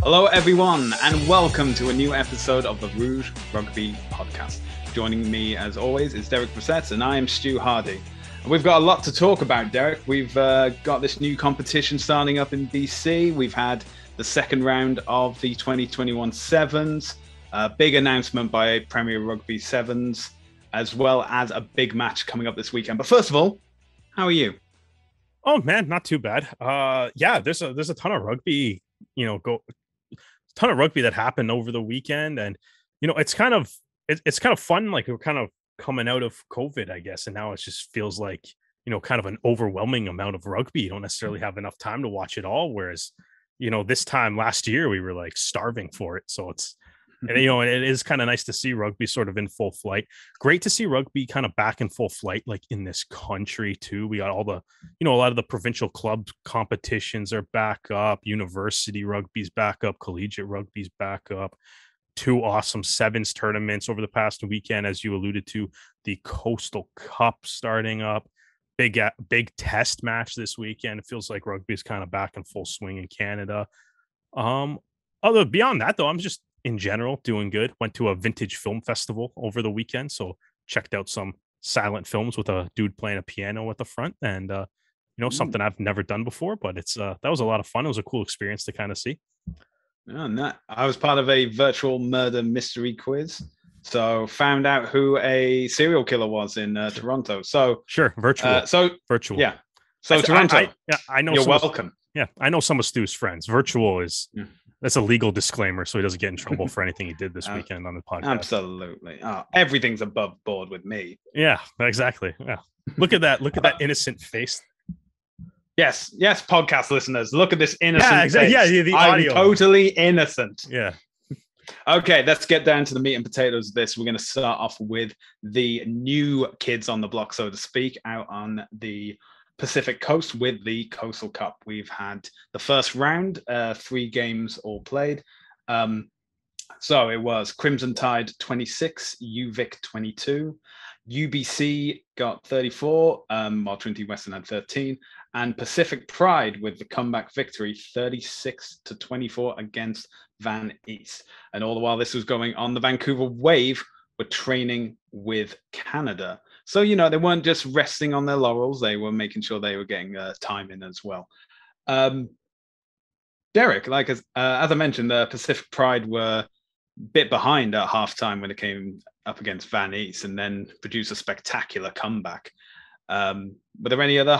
Hello, everyone, and welcome to a new episode of the Rouge Rugby podcast. Joining me, as always, is Derek Brissett, and I am Stu Hardy. And we've got a lot to talk about, Derek. We've got this new competition starting up in BC. We've had the second round of the 2021 Sevens, a big announcement by Premier Rugby Sevens, as well as a big match coming up this weekend. But first of all, how are you? Oh man, not too bad. Yeah, there's a ton of rugby, ton of rugby that happened over the weekend, and it's kind of fun. Like we're kind of coming out of COVID, I guess, and now it just feels like kind of an overwhelming amount of rugby. You don't necessarily have enough time to watch it all. Whereas, this time last year we were like starving for it. So it's and it is kind of nice to see rugby sort of in full flight. Great to see rugby kind of back in full flight, like in this country too. We got all the, a lot of the provincial club competitions are back up. University rugby's back up. Collegiate rugby's back up. Two awesome sevens tournaments over the past weekend, as you alluded to. The Coastal Cup starting up. Big test match this weekend. It feels like rugby is kind of back in full swing in Canada. Although beyond that, though, I'm just in general doing good. Went to a vintage film festival over the weekend, so checked out some silent films with a dude playing a piano at the front, and something I've never done before, but it's that was a lot of fun. It was a cool experience to kind of see. I was part of a virtual murder mystery quiz, so found out who a serial killer was in Toronto. So sure, virtual. Virtual. Yeah. So Toronto. I know. You're welcome. Yeah, I know some of Stu's friends. Virtual is. Yeah. That's a legal disclaimer, so he doesn't get in trouble for anything he did this weekend on the podcast. Absolutely. Everything's above board with me. Yeah, exactly. Yeah. Look at that. Look at that innocent face. Yes, podcast listeners. Look at this innocent face. Yeah, the audio. I'm totally innocent. Yeah. Okay, let's get down to the meat and potatoes of this. We're going to start off with the new kids on the block, so to speak, out on the Pacific Coast with the Coastal Cup. We've had the first round, 3 games all played. So it was Crimson Tide 26, UVic 22, UBC got 34, while Trinity Western had 13, and Pacific Pride with the comeback victory 36-24 against Van East. And all the while this was going on, the Vancouver Wave were training with Canada. So, they weren't just resting on their laurels. They were making sure they were getting time in as well. Derek, as I mentioned, the Pacific Pride were a bit behind at halftime when it came up against Van East, and then produced a spectacular comeback. Were there any other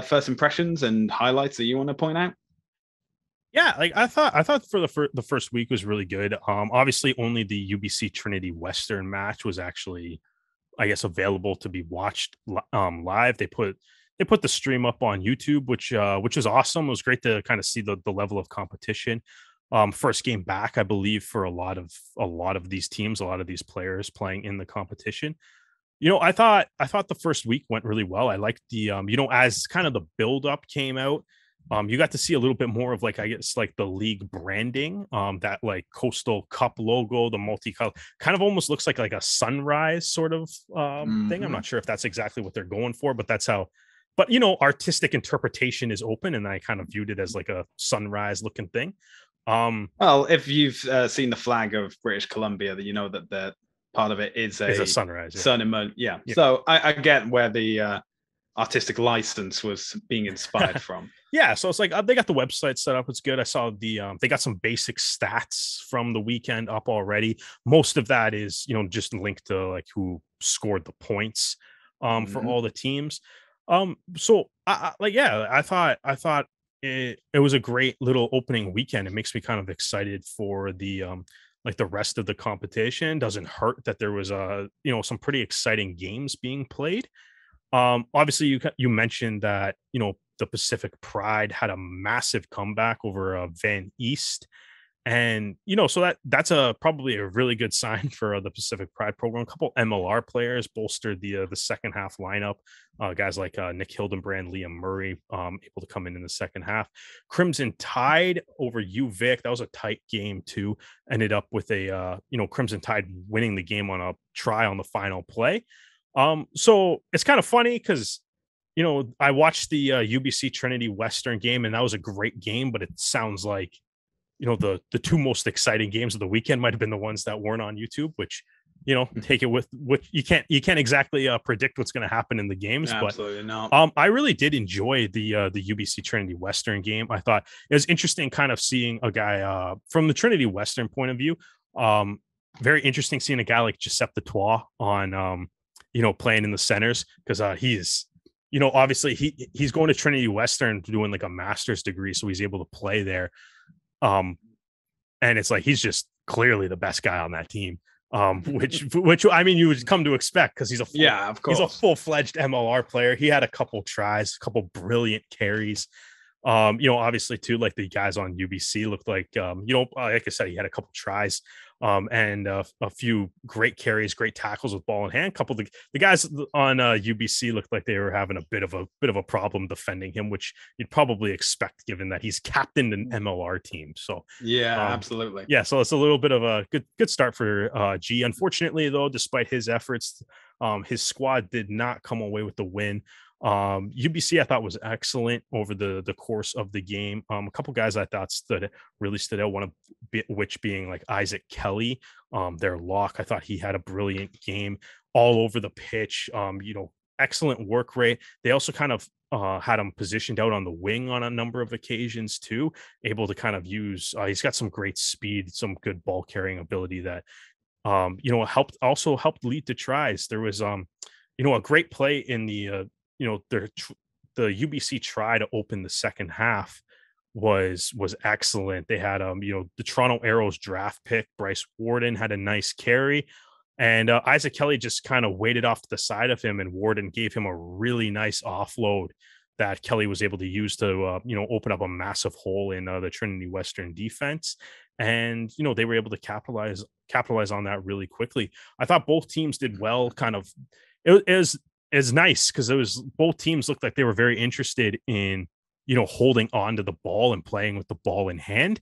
first impressions and highlights that you want to point out? Yeah, I thought for the first week was really good. Obviously, only the UBC Trinity Western match was actually, I guess, available to be watched live. They put the stream up on YouTube, which is awesome. It was great to kind of see the level of competition. First game back, I believe, for a lot of these teams, a lot of these players playing in the competition. I thought the first week went really well. I liked the as kind of the build up came out. You got to see a little bit more of the league branding, that like Coastal Cup logo, the multicolor, kind of almost looks like a sunrise sort of thing. I'm not sure if that's exactly what they're going for, but that's how. But artistic interpretation is open, and I kind of viewed it as like a sunrise looking thing. Well, if you've seen the flag of British Columbia, that that the part of it is a sunrise, sun and moon. Yeah. So I get where the artistic license was being inspired from. Yeah, so it's like they got the website set up. It's good. I saw they got some basic stats from the weekend up already. Most of that is just linked to like who scored the points for all the teams. So I thought it was a great little opening weekend. It makes me kind of excited for the the rest of the competition. Doesn't hurt that there was some pretty exciting games being played. Obviously you mentioned that the Pacific Pride had a massive comeback over Van East, and so that's probably a really good sign for the Pacific Pride program. A couple MLR players bolstered the second half lineup. Guys like Nick Hildenbrand, Liam Murray, able to come in the second half. Crimson Tide over UVic, that was a tight game too. Ended up with a Crimson Tide winning the game on a try on the final play. So it's kind of funny because I watched the UBC Trinity Western game, and that was a great game, but it sounds like the two most exciting games of the weekend might have been the ones that weren't on YouTube, which, take it with which you can't exactly predict what's going to happen in the games. Absolutely not. I really did enjoy the UBC Trinity Western game. I thought it was interesting kind of seeing a guy from the Trinity Western point of view. Very interesting seeing a guy like Giuseppe Toit on playing in the centers, because he's obviously he's going to Trinity Western doing like a master's degree, so he's able to play there. And it's like he's just clearly the best guy on that team. Which I mean, you would come to expect, because he's a full-fledged MLR player. He had a couple tries, a couple brilliant carries. Obviously too, like the guys on UBC looked like, like I said, he had a couple tries, and a few great carries, great tackles with ball in hand. A couple of the guys on UBC looked like they were having a bit of a problem defending him, which you'd probably expect given that he's captained an MLR team. So absolutely. Yeah, so it's a little bit of a good start for G. Unfortunately, though, despite his efforts, his squad did not come away with the win. UBC I thought was excellent over the course of the game. A couple guys I thought really stood out, one of which being like Isaac Kelly, their lock. I thought he had a brilliant game all over the pitch. Excellent work rate. They also kind of had him positioned out on the wing on a number of occasions too, able to kind of use he's got some great speed, some good ball carrying ability that helped lead to tries. There was a great play in the the UBC try to open the second half was excellent. They had the Toronto Arrows draft pick Bryce Warden had a nice carry, and Isaac Kelly just kind of waited off to the side of him, and Warden gave him a really nice offload that Kelly was able to use to open up a massive hole in the Trinity Western defense, and they were able to capitalize on that really quickly. I thought both teams did well. Kind of it is nice because it was both teams looked like they were very interested in holding on to the ball and playing with the ball in hand,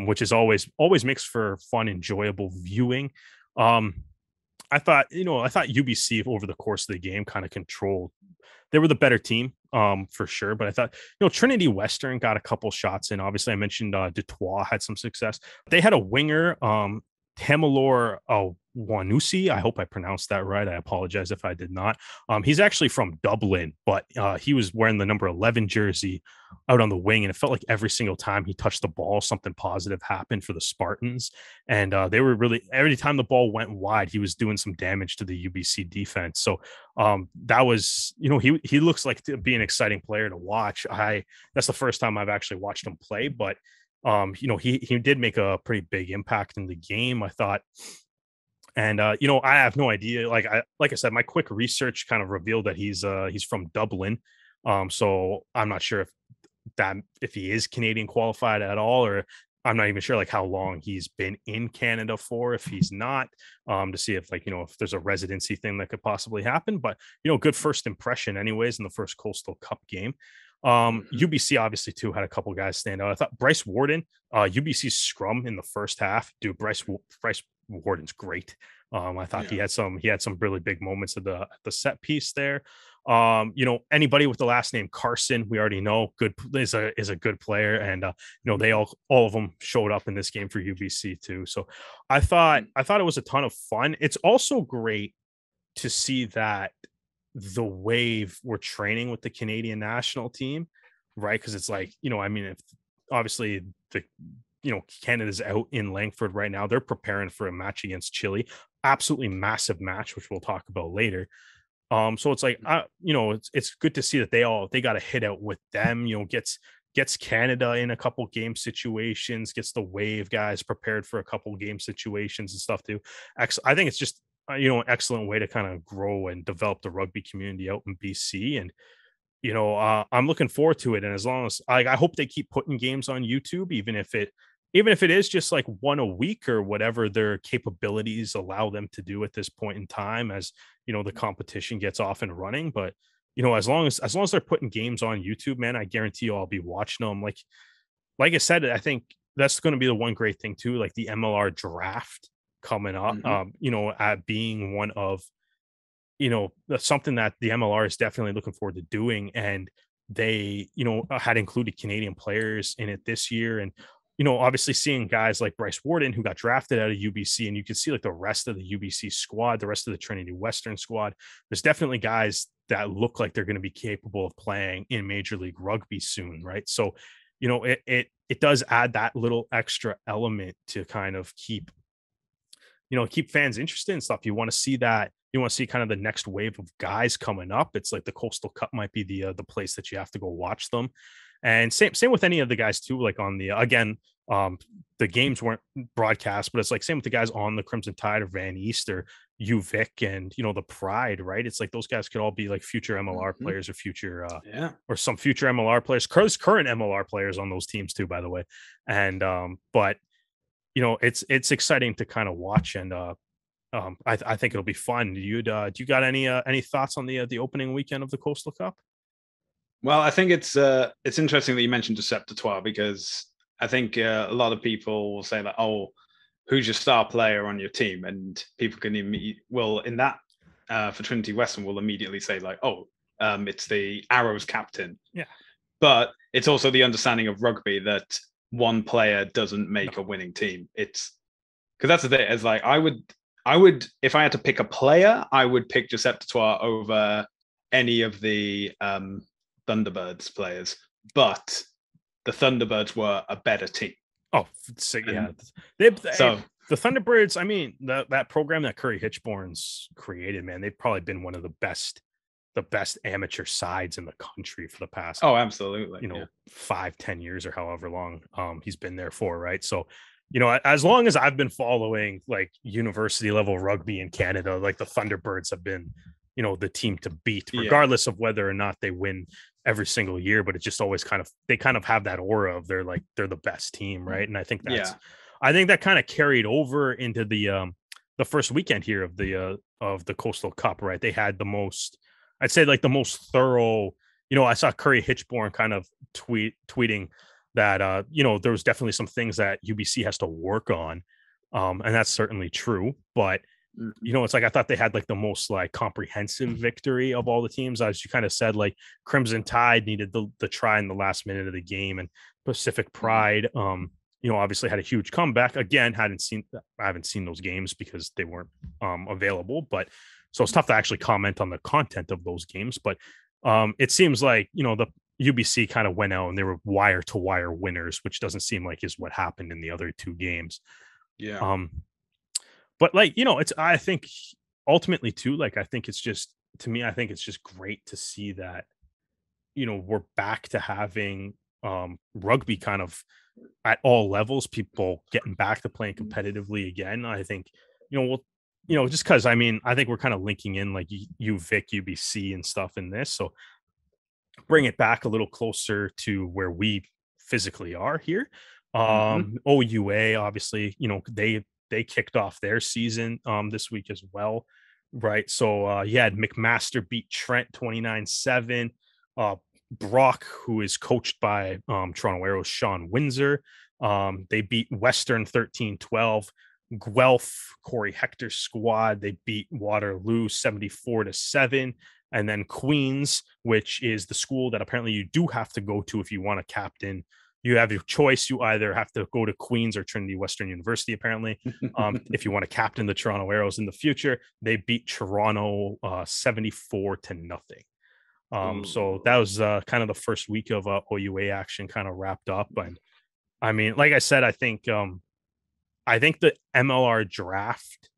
which is always makes for fun, enjoyable viewing. I thought UBC over the course of the game kind of controlled. They were the better team, for sure. But I thought, Trinity Western got a couple shots in. Obviously, I mentioned Detroit had some success. They had a winger, Tamalor Wanusi. I hope I pronounced that right. I apologize if I did not. He's actually from Dublin, but he was wearing the number 11 jersey out on the wing, and it felt like every single time he touched the ball, something positive happened for the Spartans. And they were really, every time the ball went wide, he was doing some damage to the UBC defense. So that was, he looks like to be an exciting player to watch. That's the first time I've actually watched him play, but he did make a pretty big impact in the game, I thought. And I have no idea. Like I said, my quick research kind of revealed that he's from Dublin. So I'm not sure if he is Canadian qualified at all, or I'm not even sure like how long he's been in Canada for, if he's not, to see if if there's a residency thing that could possibly happen. But good first impression anyways in the first Coastal Cup game. UBC obviously too had a couple guys stand out. I thought Bryce Warden, UBC's scrum in the first half, dude, Bryce Warden's great. I thought he had some really big moments at the set piece there. Anybody with the last name Carson, we already know is a good player, and they all of them showed up in this game for UBC too. So I thought it was a ton of fun. It's also great to see that the Wave were training with the Canadian national team, right? Because it's like, if obviously the Canada's out in Langford right now, they're preparing for a match against Chile, absolutely massive match, which we'll talk about later. So it's like, it's good to see that they got a hit out with them, gets Canada in a couple game situations, gets the Wave guys prepared for a couple game situations and stuff too. I think it's just an excellent way to kind of grow and develop the rugby community out in BC. And I'm looking forward to it. And as long as I hope they keep putting games on YouTube, even if it is just like one a week or whatever their capabilities allow them to do at this point in time, as the competition gets off and running. But as long as they're putting games on YouTube, man, I guarantee you I'll be watching them. Like I said, I think that's going to be the one great thing too, like the MLR draft coming up, at being one of, that's something that the MLR is definitely looking forward to doing. And they, had included Canadian players in it this year. And obviously seeing guys like Bryce Warden, who got drafted out of UBC, and you can see like the rest of the UBC squad, the rest of the Trinity Western squad. There's definitely guys that look like they're going to be capable of playing in Major League Rugby soon, right? So, it does add that little extra element to kind of keep fans interested in stuff. You want to see that. You want to see kind of the next wave of guys coming up. It's like the Coastal Cup might be the place that you have to go watch them. And same with any of the guys too. Like on the again, the games weren't broadcast, but it's like same with the guys on the Crimson Tide or Van East or UVic and the Pride, right? It's like those guys could all be like future MLR players or future or some future MLR players, current MLR players on those teams too, by the way. And but it's exciting to kind of watch, and I think it'll be fun. Do you got any thoughts on the opening weekend of the Coastal Cup? Well, I think it's interesting that you mentioned Deceptoire, because I think a lot of people will say that, oh, who's your star player on your team, and people can in that for Trinity Western will immediately say like, oh, it's the Arrows captain. Yeah, but it's also the understanding of rugby that one player doesn't make a winning team. It's because that's the thing. It's like I would if I had to pick a player, I would pick Deceptoire over any of the Thunderbirds players, but the Thunderbirds were a better team. Oh, so, yeah. The Thunderbirds, I mean, that program that Curry Hitchborn's created, man, they've probably been one of the best amateur sides in the country for the past, absolutely, 5-10 years or however long he's been there for, right? So, as long as I've been following like university level rugby in Canada, like the Thunderbirds have been, the team to beat, regardless of whether or not they win every single year. But it's just always they kind of have that aura of they're the best team, right? And I think that kind of carried over into the first weekend here of the Coastal Cup, right? They had the most, I'd say, like the most thorough. I saw Curry Hitchborn kind of tweeting that there was definitely some things that UBC has to work on, and that's certainly true. But it's like I thought they had like the most like comprehensive victory of all the teams. As you kind of said, like Crimson Tide needed the try in the last minute of the game, and Pacific Pride, obviously had a huge comeback. Again, I haven't seen those games because they weren't available, but so it's tough to actually comment on the content of those games. But it seems like the UBC kind of went out and they were wire to wire winners, which doesn't seem like is what happened in the other two games. Yeah. But like, I think ultimately too, like, I think it's just great to see that, we're back to having rugby kind of at all levels, people getting back to playing competitively again. I think, just because I think we're kind of linking in like UVic, UBC and stuff in this. So bring it back a little closer to where we physically are here. OUA, obviously, they kicked off their season this week as well, right? So you had McMaster beat Trent 29-7. Brock, who is coached by Toronto Arrows Sean Windsor, they beat Western 13-12. Guelph, Corey Hector's squad, they beat Waterloo 74-7. And then Queens, which is the school that apparently you do have to go to if you want a captain. You have your choice. You either have to go to Queens or Trinity Western University, apparently. If you want to captain the Toronto Arrows in the future, they beat Toronto 74-0. So that was kind of the first week of OUA action kind of wrapped up. And I mean, like I said, I think the MLR draft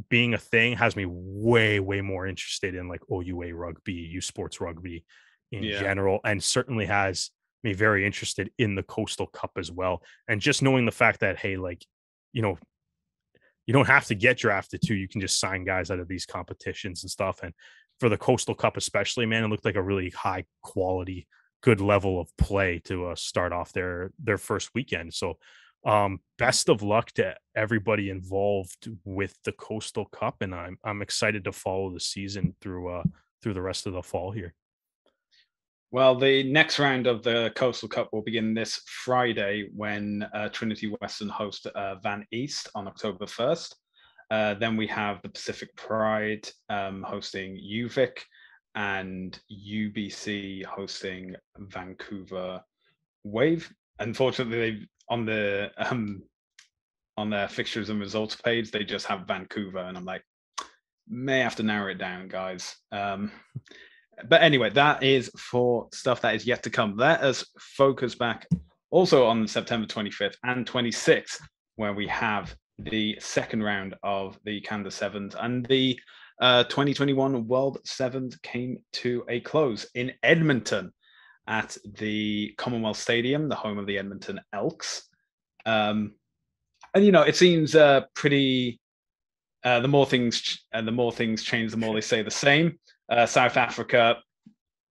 being a thing has me way more interested in like OUA rugby, U Sports rugby in general, and certainly has me very interested in the Coastal Cup as well. And just knowing the fact that, hey, like, you don't have to get drafted too. You can just sign guys out of these competitions and stuff. And for the Coastal Cup especially, man, it looked like a really high quality, good level of play to start off their first weekend. So best of luck to everybody involved with the Coastal Cup, and I'm excited to follow the season through the rest of the fall here. Well, the next round of the Coastal Cup will begin this Friday when Trinity Western host Van East on October 1st. Then we have the Pacific Pride hosting UVic, and UBC hosting Vancouver Wave. unfortunately, on their fixtures and results page, they just have Vancouver, and I'm like, may have to narrow it down, guys. But anyway, that is for stuff that is yet to come. Let us focus back also on September 25th and 26th, where we have the second round of the Canada Sevens, and the 2021 World Sevens came to a close in Edmonton at the Commonwealth Stadium, the home of the Edmonton Elks. And it seems pretty. The more things change, the more they say the same. South Africa,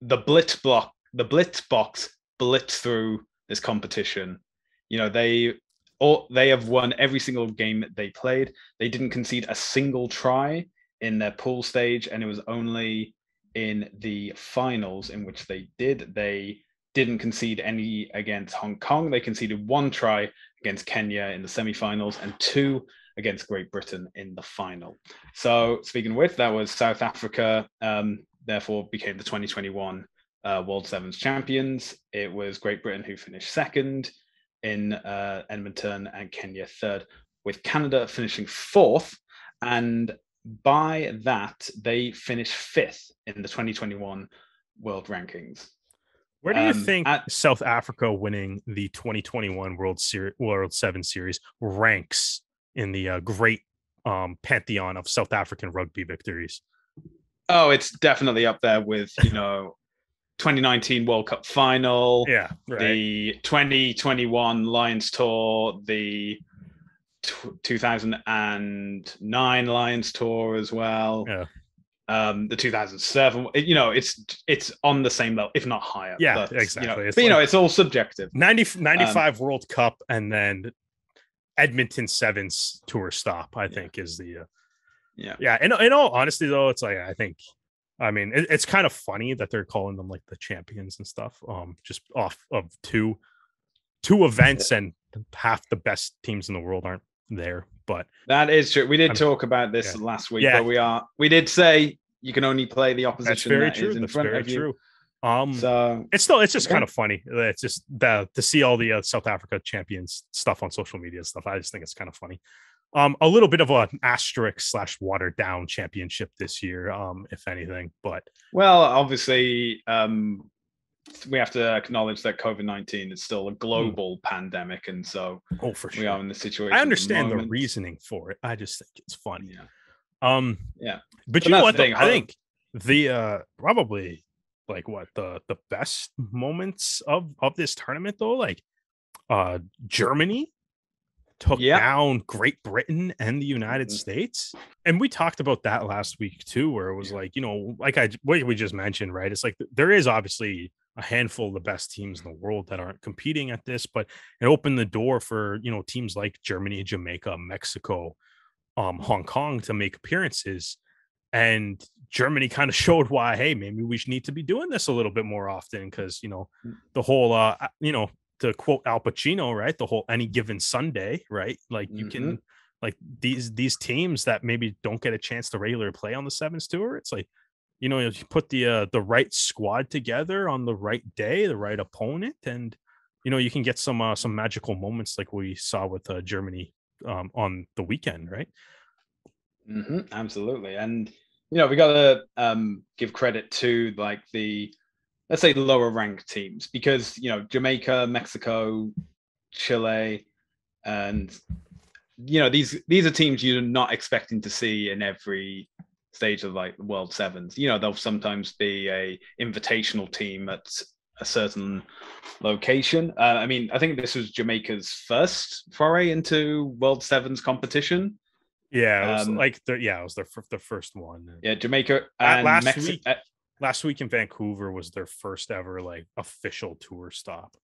the blitz box blitz through this competition. They have won every single game that they played. They didn't concede a single try in their pool stage, and it was only in the finals in which they didn't concede any against Hong Kong. They conceded one try against Kenya in the semifinals and two against Great Britain in the final. So speaking of which, that was South Africa, therefore became the 2021 World Sevens champions. It was Great Britain who finished second in Edmonton and Kenya third, with Canada finishing fourth. And by that, they finished fifth in the 2021 World Rankings. Where do you think South Africa winning the 2021 World Seven Series ranks in the great pantheon of South African rugby victories? Oh, it's definitely up there with 2019 World Cup final, yeah, right. The 2021 Lions Tour, the 2009 Lions Tour as well. Yeah. The 2007, it's on the same level, if not higher. Yeah, but, exactly. It's all subjective. 95 World Cup, and then Edmonton Sevens tour stop, I think, is the yeah. In all honesty, though, it's like it's kind of funny that they're calling them like the champions and stuff. Just off of two events, and half the best teams in the world aren't there. But that is true. We did talk about this last week, but we did say you can only play the opposition that is in front of you. So it's just kind of funny. It's just to see all the South Africa champions stuff on social media and stuff. I just think it's kind of funny. A little bit of an asterisk / watered down championship this year, if anything. But obviously, we have to acknowledge that COVID-19 is still a global pandemic, and so for sure we are in the situation. I understand the reasoning for it. I just think it's funny. Yeah. But you know what? I think the probably like the best moments of this tournament, though, like Germany took down Great Britain and the United States. And we talked about that last week too, where it was like, what we just mentioned, right? It's like there is obviously a handful of the best teams in the world that aren't competing at this, but it opened the door for, teams like Germany, Jamaica, Mexico, Hong Kong to make appearances. And Germany kind of showed why, hey, maybe we need to be doing this a little bit more often, because, the whole, to quote Al Pacino, right? The whole any given Sunday, right? Like you can, like these teams that maybe don't get a chance to regularly play on the Sevens tour. It's like, you put the right squad together on the right day, the right opponent, and you can get some magical moments like we saw with Germany on the weekend, right? Absolutely. And we got to give credit to like the, let's say, lower ranked teams, because Jamaica, Mexico, Chile, and these are teams you're not expecting to see in every stage of like the World Sevens. They'll sometimes be a invitational team at a certain location. I think this was Jamaica's first foray into World Sevens competition. Yeah, it was it was their first one. Yeah, Jamaica and last week in Vancouver was their first ever like official tour stop.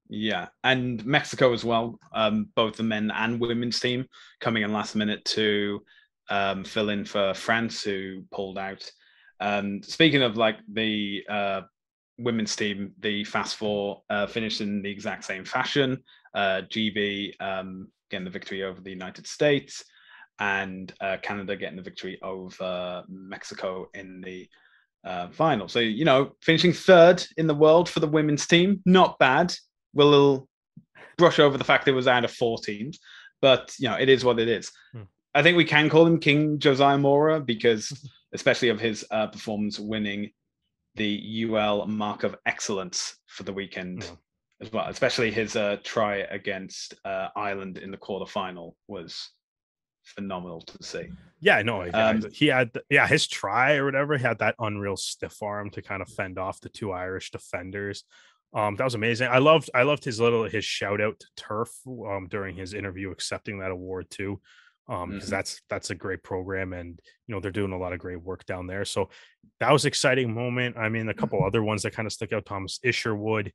Yeah, and Mexico as well. Both the men and women's team coming in last minute to fill in for France, who pulled out. Speaking of like the women's team, the Fast Four finished in the exact same fashion. GB getting the victory over the United States, and Canada getting the victory over Mexico in the final. So, finishing third in the world for the women's team, not bad. Will brush over the fact it was out of 4 teams, but it is what it is. I think we can call him King Josiah Mora because, especially of his performance winning the UL Mark of Excellence for the weekend as well. Especially his try against Ireland in the quarterfinal was phenomenal to see. Yeah, no, he had his try or whatever. He had that unreal stiff arm to kind of fend off the 2 Irish defenders. That was amazing. I loved his shout out to Turf during his interview accepting that award too. Because that's a great program, and they're doing a lot of great work down there. So that was an exciting moment. I mean, a couple other ones that kind of stuck out. Thomas Isherwood,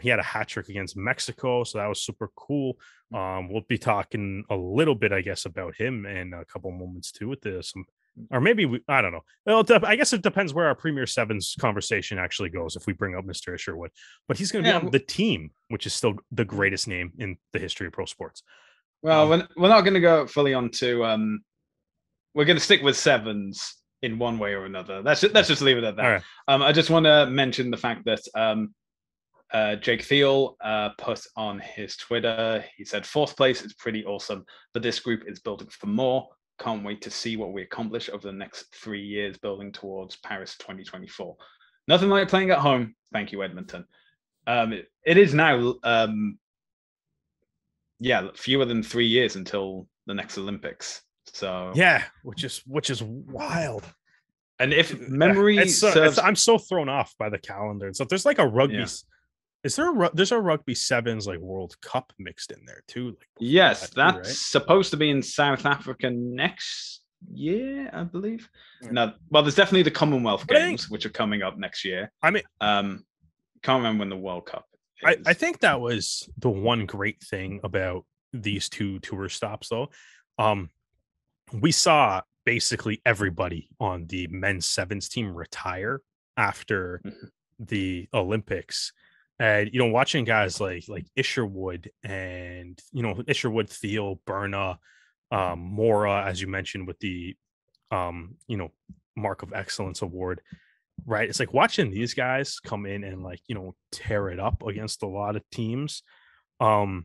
he had a hat trick against Mexico, so that was super cool. We'll be talking a little bit, I guess, about him in a couple moments too with this, or maybe I don't know. Well, I guess it depends where our Premier Sevens conversation actually goes if we bring up Mr. Isherwood. But he's going to be on the team, which is still the greatest name in the history of pro sports. Well, we're not going to go fully on to. We're going to stick with sevens in one way or another. Let's just leave it at that. Right. I just want to mention the fact that Jake Thiel put on his Twitter. He said, "4th place is pretty awesome, but this group is building for more. Can't wait to see what we accomplish over the next 3 years, building towards Paris 2024. Nothing like playing at home. Thank you, Edmonton." It is now. Fewer than 3 years until the next Olympics. So which is wild. And if memory serves, I'm so thrown off by the calendar. And so there's like a rugby. Yeah. There's a rugby sevens like World Cup mixed in there too. Like yes, that's supposed to be in South Africa next year, I believe. No, well, there's definitely the Commonwealth Games, which are coming up next year. I mean, can't remember when the World Cup. I think that was the one great thing about these 2 tour stops, though. We saw basically everybody on the men's sevens team retire after the Olympics. And, watching guys like Isherwood and, Isherwood, Thiel, Berna, Mora, as you mentioned, with the, Mark of Excellence Award. Right. It's like watching these guys come in and tear it up against a lot of teams. Right.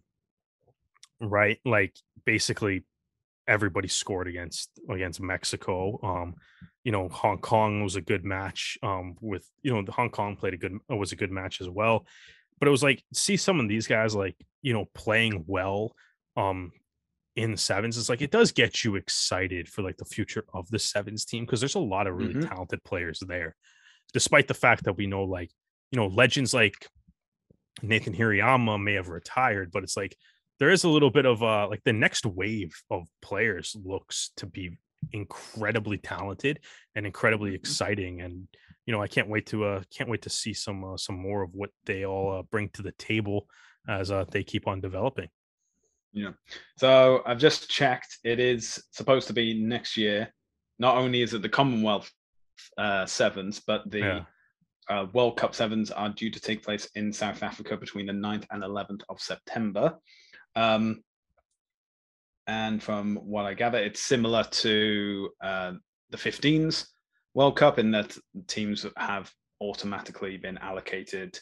Like basically everybody scored against Mexico. Hong Kong was a good match. With the Hong Kong was a good match as well. But it was like see some of these guys playing well in the sevens. It's like it does get you excited for the future of the sevens team because there's a lot of really talented players there. Despite the fact that we know legends like Nathan Hirayama may have retired, but it's like there is a little bit of the next wave of players looks to be incredibly talented and incredibly exciting. And I can't wait to see some more of what they all bring to the table as they keep on developing. Yeah. So I've just checked. It is supposed to be next year. Not only is it the Commonwealth sevens, but the World Cup sevens are due to take place in South Africa between the 9th and 11th of September. And from what I gather, it's similar to the 15s World Cup in that teams have automatically been allocated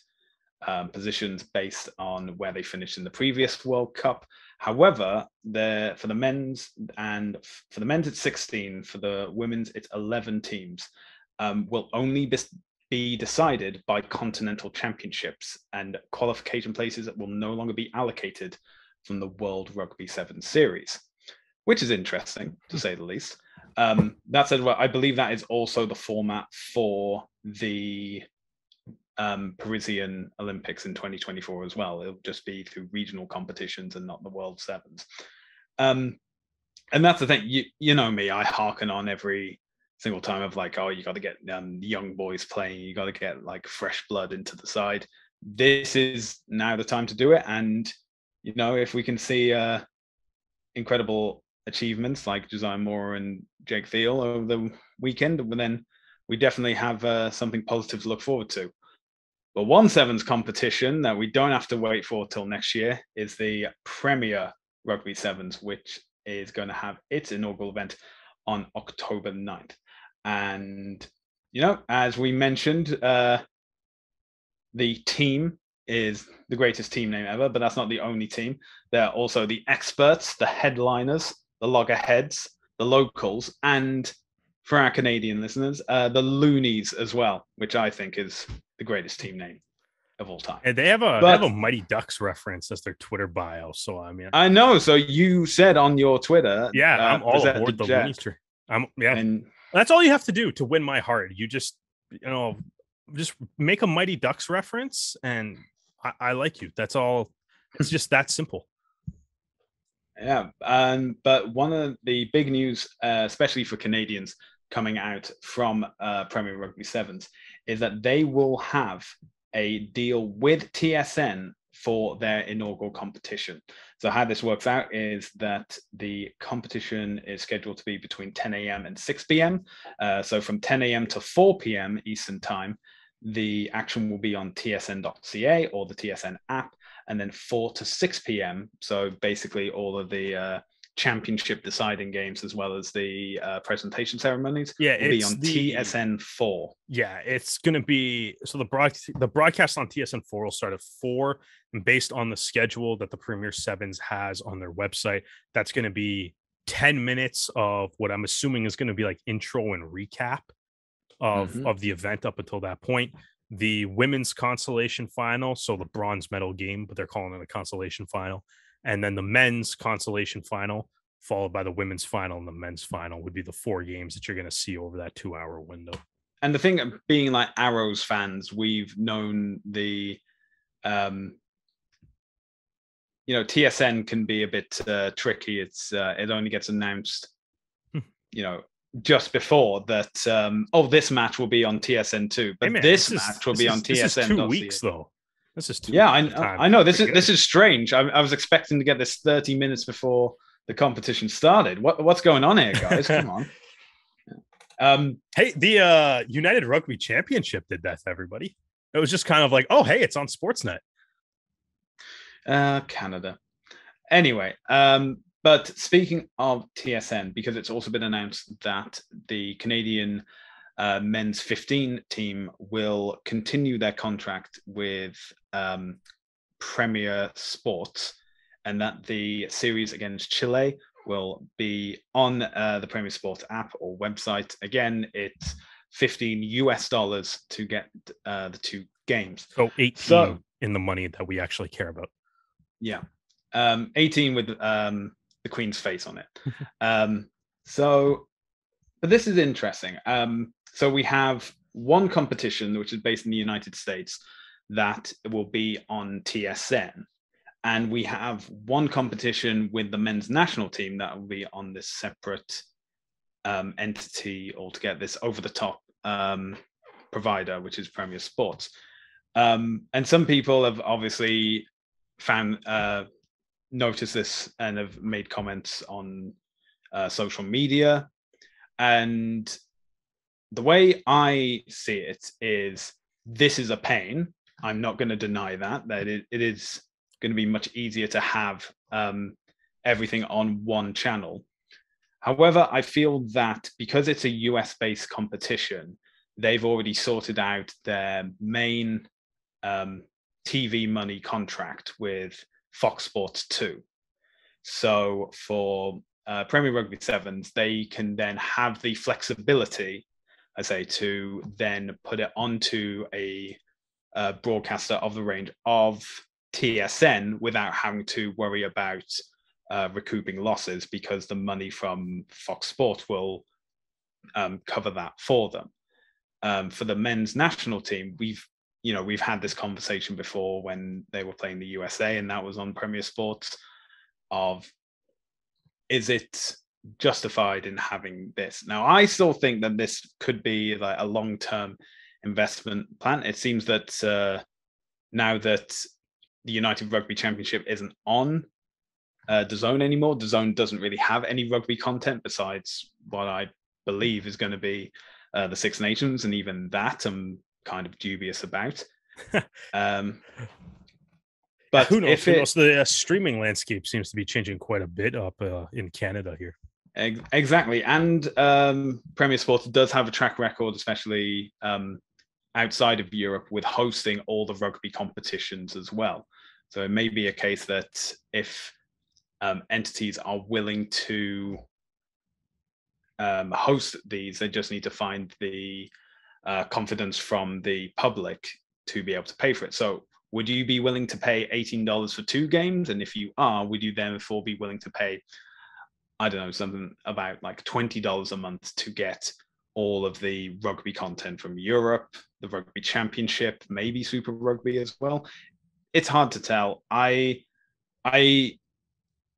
positions based on where they finished in the previous World Cup. However, for the men's it's 16. For the women's, it's 11 teams. Will only be decided by continental championships, and qualification places will no longer be allocated from the World Rugby Sevens series, which is interesting to say the least. That said, I believe that is also the format for the Parisian Olympics in 2024 as well. It'll just be through regional competitions and not the World Sevens. And that's the thing. You know me, I hearken on every single time of you got to get young boys playing. You got to get fresh blood into the side. This is now the time to do it. And if we can see incredible achievements like Josiah Moore and Jake Thiel over the weekend, then we definitely have something positive to look forward to. But one sevens competition that we don't have to wait for till next year is the Premier Rugby Sevens, which is going to have its inaugural event on October 9th. And, as we mentioned, the team is the greatest team name ever, but that's not the only team. There are also the experts, the headliners, the loggerheads, the locals, and for our Canadian listeners, the loonies as well, which I think is the greatest team name of all time. And they have a Mighty Ducks reference as their Twitter bio. So I mean, I know. So you said on your Twitter, I'm all aboard the loonies tree. And that's all you have to do to win my heart. You just make a Mighty Ducks reference, and I like you. That's all. It's just that simple. Yeah, but one of the big news, especially for Canadians coming out from Premier Rugby Sevens, is that they will have a deal with TSN for their inaugural competition. So how this works out is that the competition is scheduled to be between 10 a.m. and 6 p.m. So from 10 a.m. to 4 p.m. Eastern time, the action will be on tsn.ca or the TSN app, and then 4 to 6 p.m. So basically all of the championship deciding games as well as the presentation ceremonies will be on TSN4. Yeah, it's going to be, so the broadcast on TSN4 will start at 4, and based on the schedule that the Premier Sevens has on their website, that's going to be 10 minutes of what I'm assuming is going to be like intro and recap of the event up until that point. The women's consolation final, so the bronze medal game, but they're calling it a consolation final, and then the men's consolation final, followed by the women's final, and the men's final would be the 4 games that you're going to see over that 2-hour window. And the thing of being like Arrows fans, we've known the TSN can be a bit tricky. It only gets announced just before that, this match will be on TSN2, but this match will be on TSN. This is 2 weeks, though. This is 2 weeks. Yeah, I know. This is strange. I was expecting to get this 30 minutes before the competition started. What's going on here, guys? Come on. Hey, the United Rugby Championship did that to everybody. It was just kind of like, oh, hey, it's on Sportsnet. Canada. Anyway, but speaking of TSN, because it's also been announced that the Canadian men's 15 team will continue their contract with Premier Sports, and that the series against Chile will be on the Premier Sports app or website. Again, it's $15 to get the 2 games. So 18 in the money that we actually care about. Yeah. 18 with the Queen's face on it. But this is interesting. So we have one competition, which is based in the United States, that will be on TSN. And we have one competition with the men's national team that will be on this separate entity altogether, this over-the-top provider, which is Premier Sports. And some people have obviously noticed this and have made comments on social media. And the way I see it is, this is a pain. I'm not going to deny that it is going to be much easier to have everything on one channel. However, I feel that because it's a US-based competition, they've already sorted out their main TV money contract with Fox Sports 2. So for Premier Rugby Sevens, they can then have the flexibility, I say, to then put it onto a broadcaster of the range of TSN without having to worry about recouping losses, because the money from Fox Sports will cover that for them. For the men's national team, we've had this conversation before when they were playing the USA, and that was on Premier Sports, of, is it justified in having this? Now, I still think that this could be like a long-term investment plan. It seems that now that the United Rugby Championship isn't on DAZN anymore, DAZN doesn't really have any rugby content besides what I believe is going to be the Six Nations, and even that I'm kind of dubious about. But who knows? The streaming landscape seems to be changing quite a bit up in Canada here. Exactly. And Premier Sports does have a track record, especially outside of Europe with hosting all the rugby competitions as well. So it may be a case that if entities are willing to host these, they just need to find the confidence from the public to be able to pay for it. So would you be willing to pay $18 for 2 games? And if you are, would you therefore be willing to pay, I don't know, something about like $20 a month to get all of the rugby content from Europe, the rugby championship, maybe Super Rugby as well? It's hard to tell. I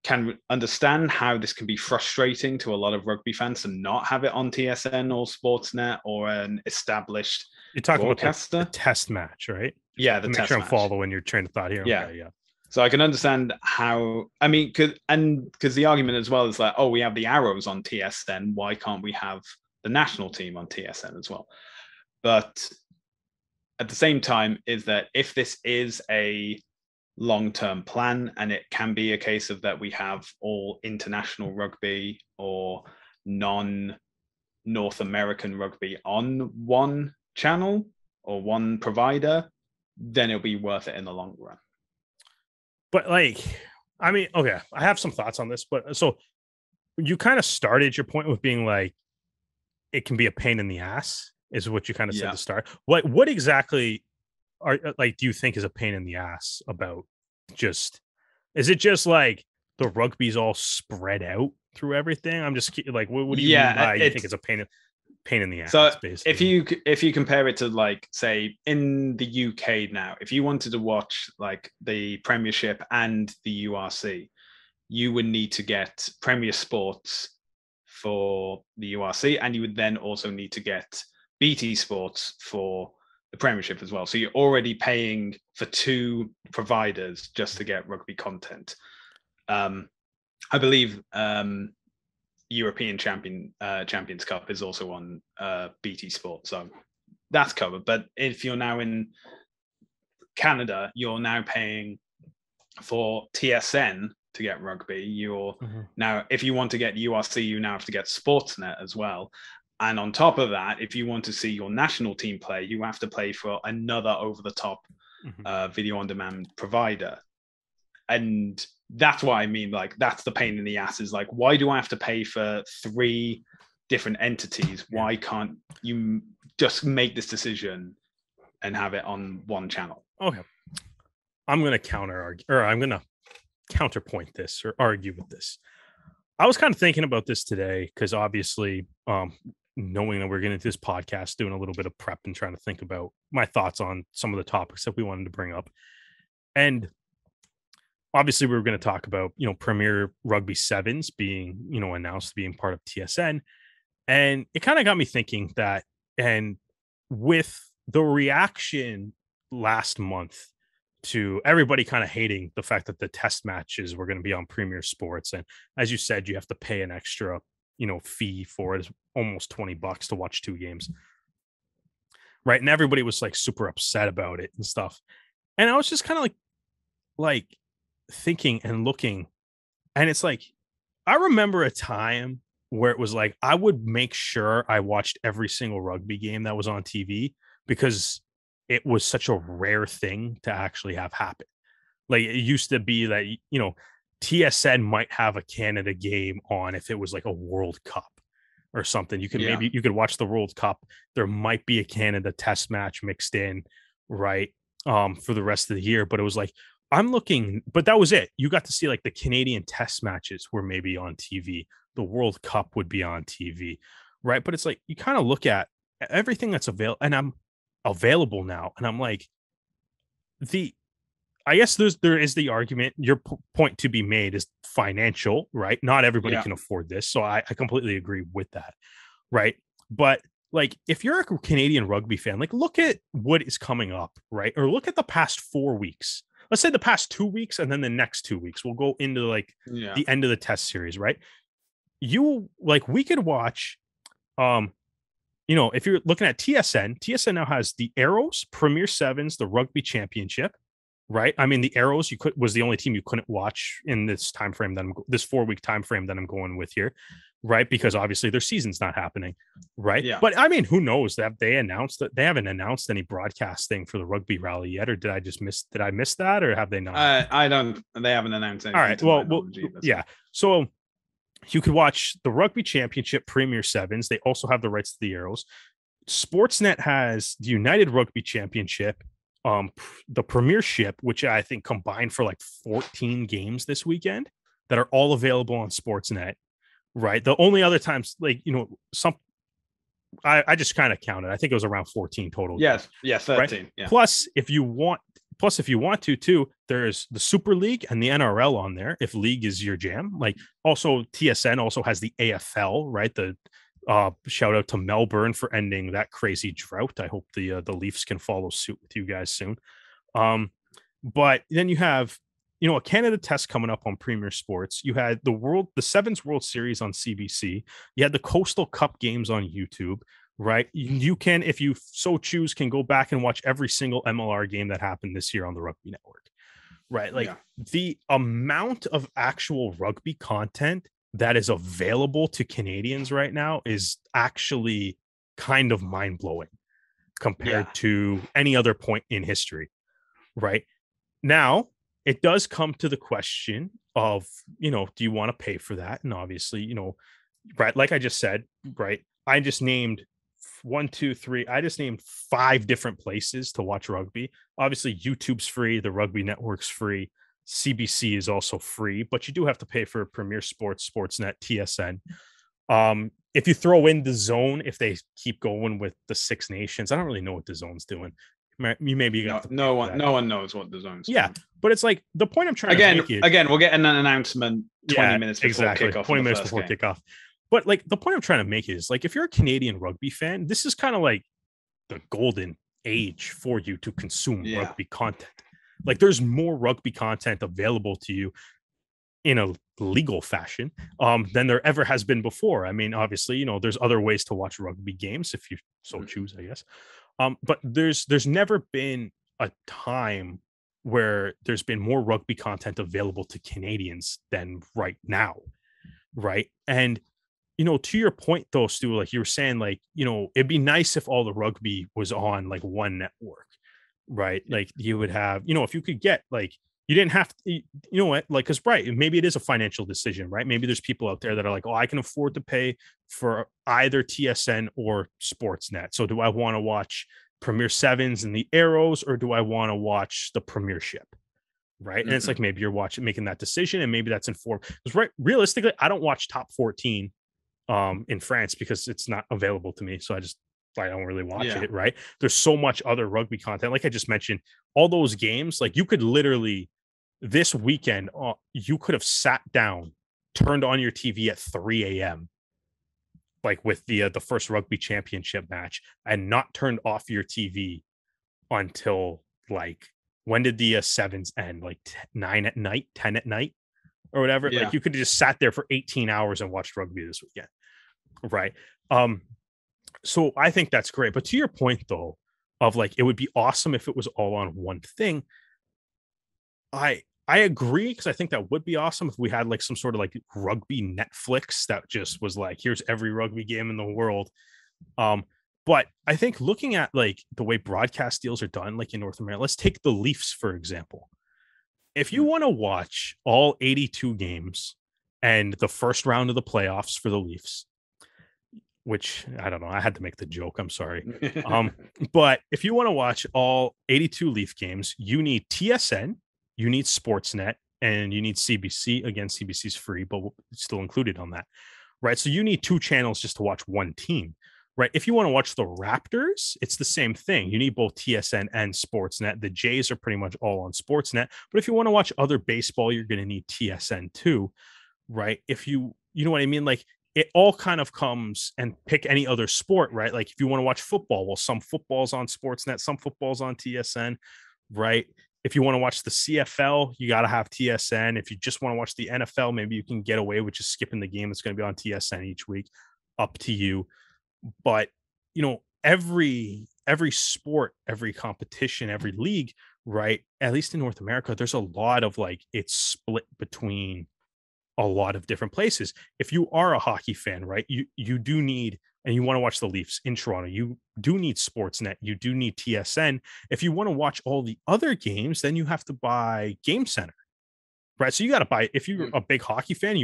can understand how this can be frustrating to a lot of rugby fans to not have it on TSN or Sportsnet or an established You're talking broadcaster. about the test match, right? Yeah, the Make test sure I'm match. following your train of thought here. Yeah. Okay, yeah. So I can understand how, I mean, because the argument as well is like, oh, we have the Arrows on TSN. Why can't we have the national team on TSN as well? But at the same time, is that if this is a long-term plan, and it can be a case of that we have all international rugby or non-North American rugby on one channel or one provider, then it'll be worth it in the long run. But like, I mean, okay, I have some thoughts on this, but so you kind of started your point with being like, it can be a pain in the ass, is what you kind of said to start. What exactly are like, do you think is a pain in the ass about just, is it just like the rugby's all spread out through everything? I'm just like, what do you mean by you think it's a pain in the ass? So basically, if you compare it to like, say, in the UK now, if you wanted to watch like the Premiership and the URC, you would need to get Premier Sports for the URC, and you would then also need to get BT Sports for the Premiership as well. So you're already paying for 2 providers just to get rugby content. I believe European Champions Cup is also on BT Sport, so that's covered. But if you're now in Canada, you're now paying for TSN to get rugby. You're now, if you want to get URC, you now have to get Sportsnet as well. And on top of that, if you want to see your national team play, you have to pay for another over-the-top video on demand provider. And that's what I mean. Like, that's the pain in the ass, is like, why do I have to pay for 3 different entities? Why can't you just make this decision and have it on one channel? Okay. I'm going to counterpoint this or argue with this. I was kind of thinking about this today because obviously, knowing that we're getting into this podcast, doing a little bit of prep and trying to think about my thoughts on some of the topics that we wanted to bring up. And obviously we were going to talk about, Premier Rugby Sevens being, announced being part of TSN. And it kind of got me thinking that, and with the reaction last month to everybody kind of hating the fact that the test matches were going to be on Premier Sports. And as you said, you have to pay an extra, fee for it. It's almost $20 to watch 2 games. Right. And everybody was like super upset about it and stuff. And I was just kind of like thinking and looking, and it's like, I remember a time where it was like, I would make sure I watched every single rugby game that was on TV because it was such a rare thing to actually have happen. Like, it used to be that, TSN might have a Canada game on if it was like a World Cup or something. You could maybe you could watch the World Cup. There might be a Canada test match mixed in, right? For the rest of the year. But it was like, I'm looking, but that was it. You got to see like the Canadian test matches were maybe on TV. The World Cup would be on TV, right? But it's like, you kind of look at everything that's available, and I'm available now. And I'm like, I guess there is the argument, your point to be made is financial, right? Not everybody can afford this. So I completely agree with that. Right. But like, if you're a Canadian rugby fan, like, look at what is coming up, right? Or look at the past 4 weeks. Let's say the past 2 weeks, and then the next 2 weeks, we'll go into like the end of the test series, right? We could watch, if you're looking at TSN now has the Arrows, Premier Sevens, the Rugby Championship, right? I mean, the Arrows was the only team you couldn't watch in this time frame, this 4 week time frame that I'm going with here, right? Because obviously their season's not happening, right? Yeah. But I mean, who knows? That they announced that they haven't announced any broadcasting for the rugby rally yet, or did I miss that, or have they not? I don't. They haven't announced anything. All right. Well, either, yeah. So you could watch the Rugby Championship Premier Sevens. They also have the rights to the Arrows. Sportsnet has the United Rugby Championship, the Premiership, which I think combined for like 14 games this weekend that are all available on Sportsnet. Right. The only other times, like, I just kind of counted. I think it was around 14 total. Yes. 13. Right? Yeah. Plus, if you want to too, there's the Super League and the NRL on there. If league is your jam, like also TSN also has the AFL, right? The shout out to Melbourne for ending that crazy drought. I hope the Leafs can follow suit with you guys soon. But then you have, a Canada Test coming up on Premier Sports. You had the Sevens World Series on CBC. You had the Coastal Cup games on YouTube, right? You can, if you so choose, can go back and watch every single MLR game that happened this year on the Rugby Network, right? Like the amount of actual rugby content that is available to Canadians right now is actually kind of mind-blowing compared to any other point in history, right? Now, it does come to the question of, do you want to pay for that? And obviously, right, like I just said, right, I just named 5 different places to watch rugby. Obviously, YouTube's free, the Rugby Network's free, CBC is also free, but you do have to pay for Premier Sports, Sportsnet, TSN. If you throw in the Zone, if they keep going with the Six Nations, I don't really know what the Zone's doing. No one knows what the Zone's doing. But it's like the point I'm trying to make is, we'll get an announcement 20 minutes before kickoff. 20 minutes before kickoff. But like the point I'm trying to make is, like, if you're a Canadian rugby fan, this is kind of like the golden age for you to consume rugby content. Like, there's more rugby content available to you in a legal fashion than there ever has been before. I mean, obviously, there's other ways to watch rugby games if you so choose, I guess. But there's never been a time where there's been more rugby content available to Canadians than right now, right? And to your point though, Stu, like you were saying, like, it'd be nice if all the rugby was on like one network, right? Like you would have, if you could get, like, you didn't have to, like, because right, maybe it is a financial decision, right? Maybe there's people out there that are like, oh, I can afford to pay for either TSN or Sportsnet. So do I want to watch Premier Sevens and the Arrows, or do I want to watch the Premiership? Right. And it's like, maybe you're making that decision, and maybe that's informed. Because right, realistically, I don't watch top 14 in France because it's not available to me. So I don't really watch it. Right. There's so much other rugby content. Like I just mentioned, all those games, like you could literally this weekend, you could have sat down, turned on your TV at 3 a.m. like with the first rugby championship match, and not turned off your TV until, like, when did the sevens end? Like 9 at night, 10 at night, or whatever. Like you could have just sat there for 18 hours and watched rugby this weekend. Right. So I think that's great. But to your point though, of like, it would be awesome if it was all on one thing. I agree, because I think that would be awesome if we had like some sort of like rugby Netflix that just was like, here's every rugby game in the world. But I think looking at like the way broadcast deals are done, like in North America, let's take the Leafs, for example. If you want to watch all 82 games and the first round of the playoffs for the Leafs, which I don't know, I had to make the joke, I'm sorry. But if you want to watch all 82 Leaf games, you need TSN, you need Sportsnet, and you need CBC. Again, CBC's free, but it's still included on that, right? So you need 2 channels just to watch one team, right? If you want to watch the Raptors, it's the same thing. You need both TSN and Sportsnet. The Jays are pretty much all on Sportsnet. But if you want to watch other baseball, you're going to need TSN too, right? If you know what I mean? Like, it all kind of comes, and pick any other sport, right? Like if you want to watch football, well, some football's on Sportsnet, some football's on TSN, right? If you want to watch the CFL, you got to have TSN. If you just want to watch the NFL, maybe you can get away with just skipping the game that's going to be on TSN each week. Up to you. But, every sport, every competition, every league, right? At least in North America, there's a lot of like, it's split between a lot of different places. If you are a hockey fan, right, you do need, and you want to watch the Leafs in Toronto, you do need Sportsnet, you do need TSN. If you want to watch all the other games, then you have to buy Game Center, right? So you got to buy, if you're a big hockey fan,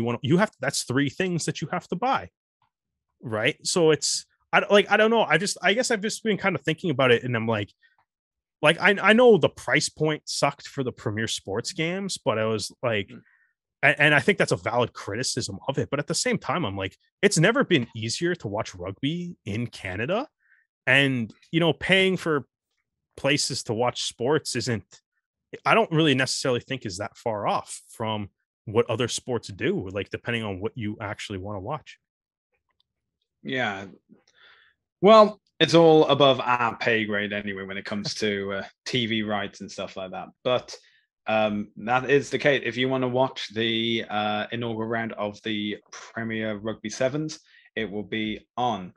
that's three things that you have to buy, right? So it's, I don't know. I guess I've just been kind of thinking about it, and I'm like I know the price point sucked for the Premier Sports games, but I was like, and I think that's a valid criticism of it. But at the same time, I'm like, it's never been easier to watch rugby in Canada. And, paying for places to watch sports I don't really necessarily think is that far off from what other sports do, like depending on what you actually want to watch. Yeah. Well, it's all above our pay grade anyway when it comes to TV rights and stuff like that. But that is the case. If you want to watch the inaugural round of the Premier Rugby Sevens, it will be on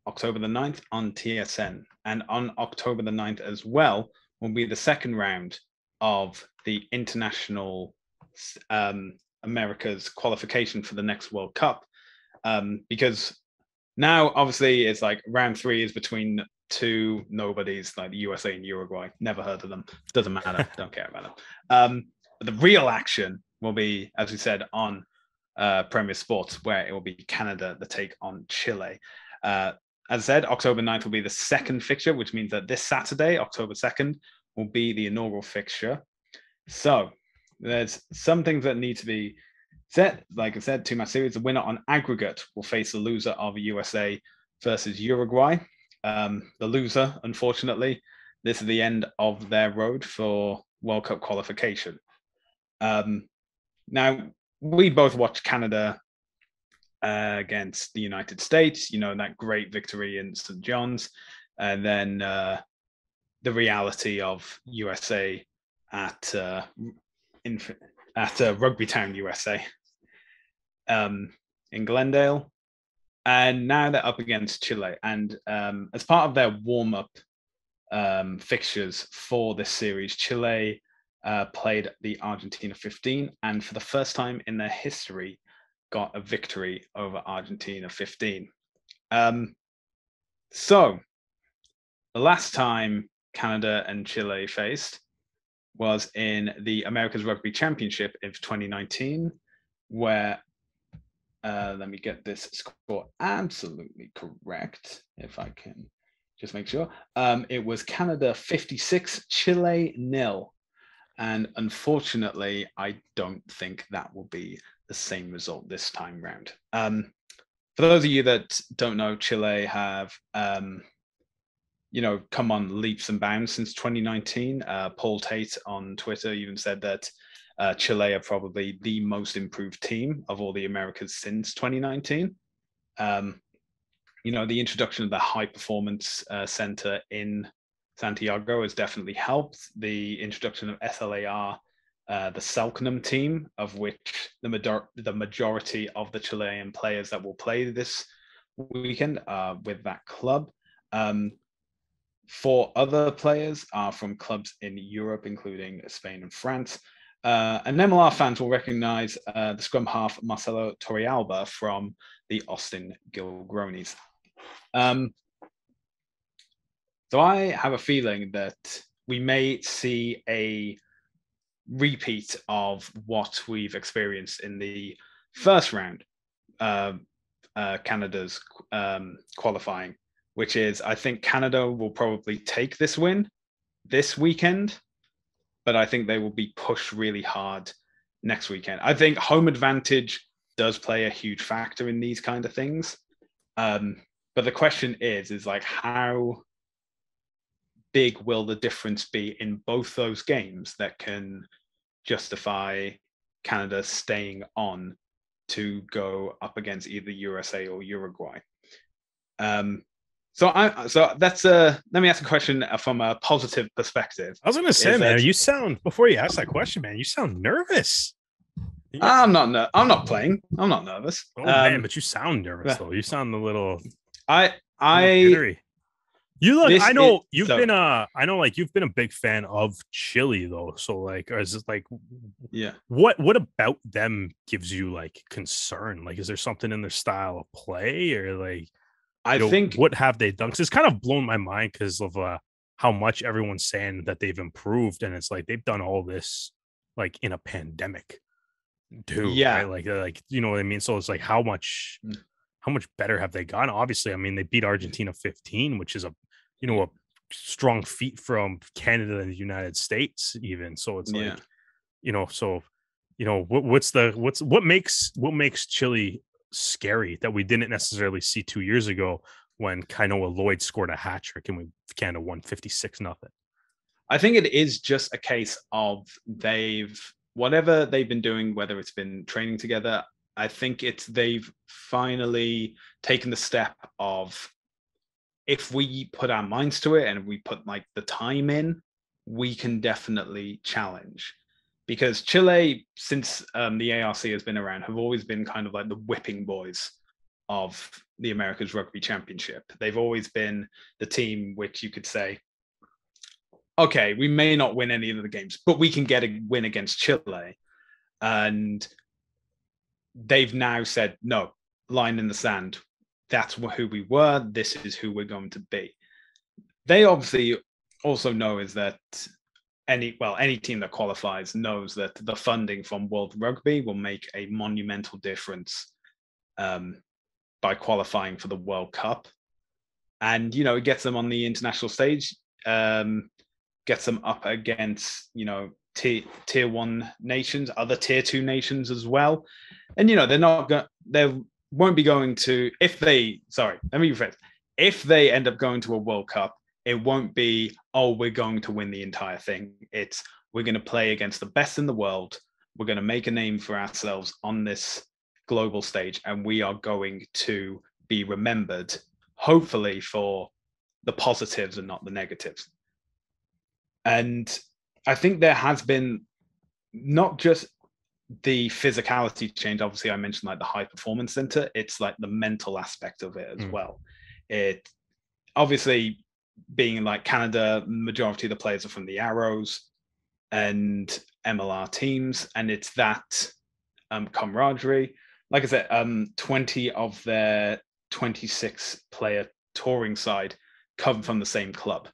October the 9th on TSN. And on October the 9th as well will be the second round of the International America's qualification for the next World Cup. Because now, obviously, it's like round 3 is between two nobodies, like the USA and Uruguay. Never heard of them. Doesn't matter. Don't care about them. The real action will be, as we said, on Premier Sports, where it will be Canada that take on Chile. As I said, October 9th will be the second fixture, which means that this Saturday, October 2nd, will be the inaugural fixture. So there's some things that need to be set. Like I said, 2-match series. The winner on aggregate will face the loser of USA versus Uruguay. The loser, unfortunately, this is the end of their road for World Cup qualification. Now, we both watched Canada against the United States, that great victory in St. John's, and then the reality of USA at Rugby Town, USA, in Glendale. And now they're up against Chile. And as part of their warm-up fixtures for this series, Chile played the Argentina 15, and for the first time in their history, got a victory over Argentina 15. So the last time Canada and Chile faced was in the America's Rugby Championship in 2019, where let me get this score absolutely correct, if I can just make sure. It was Canada 56, Chile 0. And unfortunately, I don't think that will be the same result this time round. For those of you that don't know, Chile have come on leaps and bounds since 2019. Paul Tate on Twitter even said that Chile are probably the most improved team of all the Americas since 2019. The introduction of the high performance center in Santiago has definitely helped. The introduction of SLAR, the Selknam team, of which the majority of the Chilean players that will play this weekend are with that club. 4 other players are from clubs in Europe, including Spain and France. And MLR fans will recognize the scrum half Marcelo Torrealba from the Austin Gilgronis. So I have a feeling that we may see a repeat of what we've experienced in the first round, Canada's qualifying, which is, I think Canada will probably take this win this weekend, but I think they will be pushed really hard next weekend. I think home advantage does play a huge factor in these kind of things. But the question is like, how big will the difference be in both those games that can justify Canada staying on to go up against either USA or Uruguay? So that's let me ask a question from a positive perspective. I was going to say, man, you sound, before you ask that question, man, you sound nervous. I'm not playing. I'm not nervous. Oh man, but you sound nervous though. You sound a little. I You look, This I know is you've so been I know like you've been a big fan of Chile though. So like is it like yeah. what about them gives you like concern? Like is there something in their style of play or like I think what have they done? Because it's kind of blown my mind because of how much everyone's saying that they've improved, and it's like they've done all this like in a pandemic too, yeah. right? Like you know what I mean. So it's like how much better have they gone? Obviously, I mean they beat Argentina 15, which is a a strong feat from Canada and the United States, even. So it's Yeah. like so what makes Chile scary that we didn't necessarily see 2 years ago when Kainoa Lloyd scored a hat trick and we Canada won 56-0. I think it is just a case of whatever they've been doing, whether it's been training together, I think they've finally taken the step of, if we put our minds to it and we put like the time in, we can definitely challenge. Because Chile, since the ARC has been around, have always been kind of like the whipping boys of the Americas Rugby Championship. They've always been the team which you could say, okay, we may not win any of the games, but we can get a win against Chile. And they've now said, no, line in the sand. That's who we were. This is who we're going to be. They obviously also know is that any team that qualifies knows that the funding from World Rugby will make a monumental difference by qualifying for the World Cup. And, it gets them on the international stage, gets them up against, tier one nations, other tier two nations as well. And, they're not going, they won't be going to, if they end up going to a World Cup, it won't be, oh, we're going to win the entire thing. It's, we're going to play against the best in the world. We're going to make a name for ourselves on this global stage, and we are going to be remembered, hopefully, for the positives and not the negatives. And I think there has been not just the physicality change. Obviously, I mentioned like the high performance center. It's like the mental aspect of it as well. It obviously, being like Canada, majority of the players are from the Arrows and MLR teams, and it's that camaraderie. Like I said, 20 of their 26 player touring side come from the same club.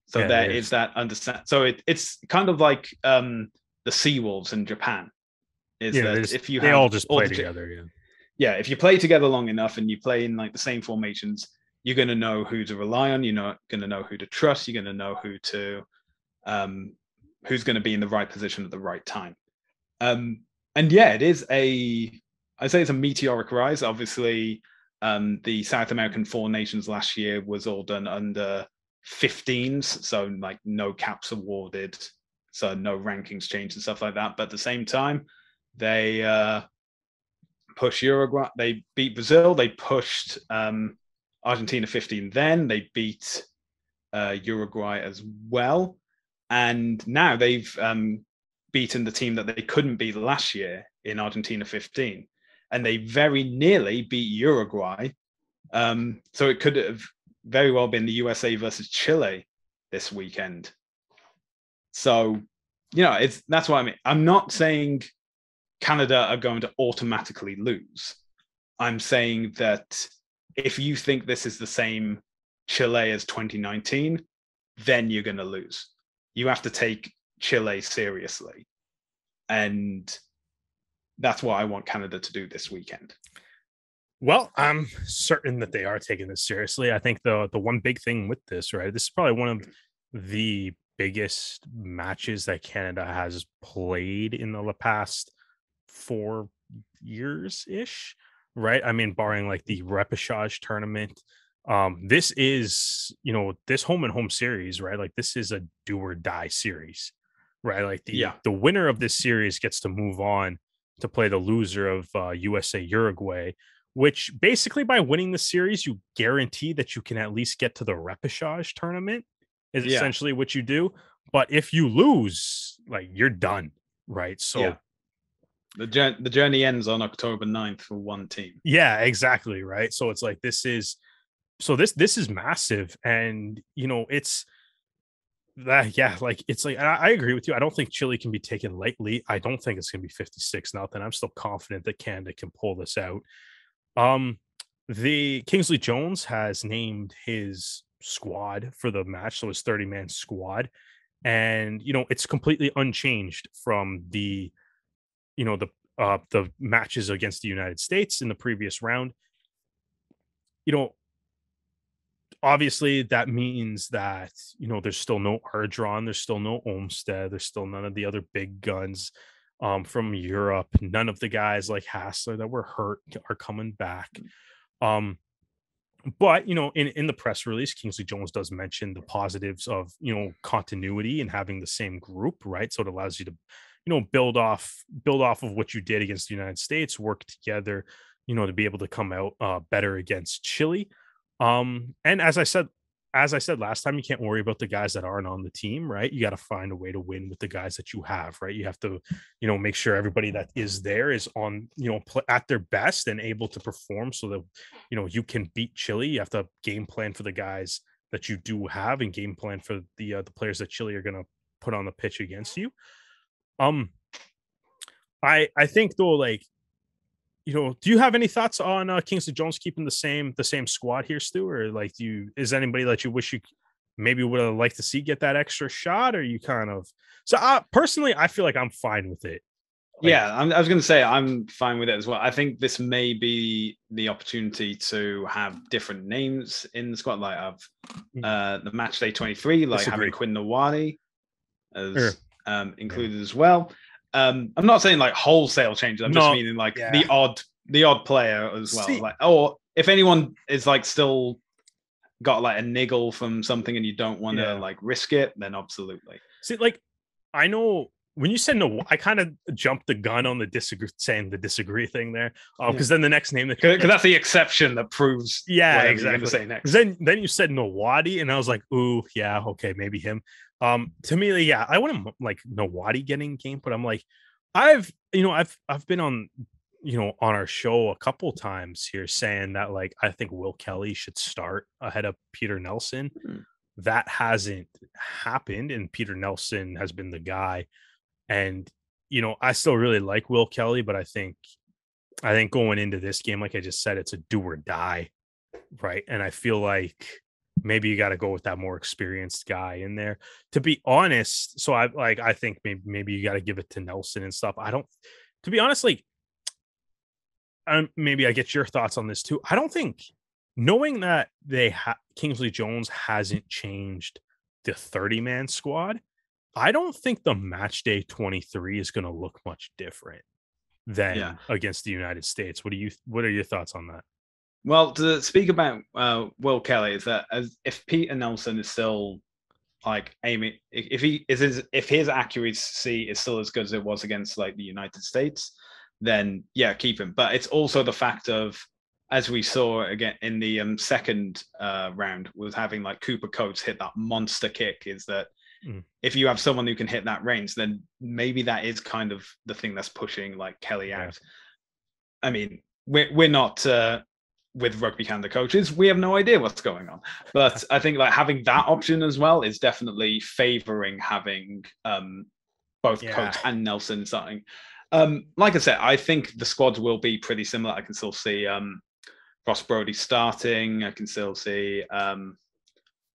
So Yeah, there is that understand. So it's kind of like the Seawolves in Japan. Is that if you they have all just play together, yeah, if you play together long enough and you play in like the same formations, you're going to know who to rely on. You're not going to know who to trust. You're going to know who's going to be in the right position at the right time. And yeah, I'd say it's a meteoric rise. Obviously, the South American Four Nations last year was all done under 15s, so like no caps awarded, so no rankings changed and stuff like that. But at the same time, they pushed Uruguay. They beat Brazil. They pushed Argentina 15. Then they beat Uruguay as well, and now they've beaten the team that they couldn't beat last year in Argentina 15, and they very nearly beat Uruguay. So it could have very well been the USA versus Chile this weekend. So, that's what I mean. I'm not saying Canada are going to automatically lose. I'm saying that if you think this is the same Chile as 2019, then you're going to lose. You have to take Chile seriously. And that's what I want Canada to do this weekend. Well, I'm certain that they are taking this seriously. I think the one big thing with this, right? This is probably one of the biggest matches that Canada has played in the past 4 years ish, right? I mean, barring like the repechage tournament. This is, this home and home series, right? Like this is a do or die series, right? Like the winner of this series gets to move on to play the loser of USA Uruguay, which basically by winning the series, you guarantee that you can at least get to the repechage tournament is essentially what you do. But if you lose, like you're done, right? So the journey ends on October 9th for one team. Yeah, exactly. Right. So it's like this is so this is massive, and it's that, yeah, like it's like I agree with you. I don't think Chile can be taken lightly. I don't think it's gonna be 56-0. I'm still confident that Canada can pull this out. Um, the Kingsley Jones has named his squad for the match, so his 30-man squad, and it's completely unchanged from the matches against the United States in the previous round. You know, Obviously that means that there's still no Ardron, there's still no Olmsted, there's still none of the other big guns from Europe. None of the guys like Hassler that were hurt are coming back. But in the press release, Kingsley Jones does mention the positives of continuity and having the same group, right? So it allows you to build off of what you did against the United States, work together, to be able to come out better against Chile. And as I said last time, you can't worry about the guys that aren't on the team, right? You got to find a way to win with the guys that you have, right? You have to, make sure everybody that is there is on, at their best and able to perform so that, you can beat Chile. You have to game plan for the guys that you do have and game plan for the players that Chile are going to put on the pitch against you. I think though, like, do you have any thoughts on Kingsley Jones keeping the same squad here, Stu? Or like, is anybody that you wish you maybe would have liked to see get that extra shot? Or you kind of personally, I feel like I'm fine with it. I was going to say I'm fine with it as well. I think this may be the opportunity to have different names in the squad, like of the match day 23, like having Quinn Nawadi as included as well. I'm not saying like wholesale changes. I'm just meaning like the odd player as well. Like, or if anyone is like still got like a niggle from something and you don't want to like risk it, then absolutely. See, like, I know when you said no, I kind of jumped the gun on the disagree thing there. Because then the next name because that's the exception that proves exactly. You're gonna say next. Then you said Nawadi, and I was like, ooh, yeah, okay, maybe him. To me, I wouldn't like Nawadi getting game, but I'm like, I've been on on our show a couple times here saying that like I think Will Kelly should start ahead of Peter Nelson. That hasn't happened, and Peter Nelson has been the guy. And I still really like Will Kelly, but I think going into this game, like I just said, it's a do or die, right? And I feel like maybe you got to go with that more experienced guy in there, to be honest. So I think maybe you got to give it to Nelson and stuff. To be honest, like, maybe I get your thoughts on this too. I don't think, knowing that Kingsley Jones hasn't changed the 30-man squad, I don't think the match day 23 is going to look much different than against the United States. What are your thoughts on that? Well, to speak about Will Kelly, is that if Peter Nelson is still like aiming, if his accuracy is still as good as it was against like the United States, then keep him. But it's also the fact of, as we saw again in the second round, was having like Cooper Coates hit that monster kick, is that if you have someone who can hit that range, then maybe that is kind of the thing that's pushing like Kelly out. I mean, we're not with Rugby Canada coaches, we have no idea what's going on. But I think like having that option as well is definitely favoring having both Coates and Nelson starting. Like I said, I think the squads will be pretty similar. I can still see Ross Brody starting. I can still see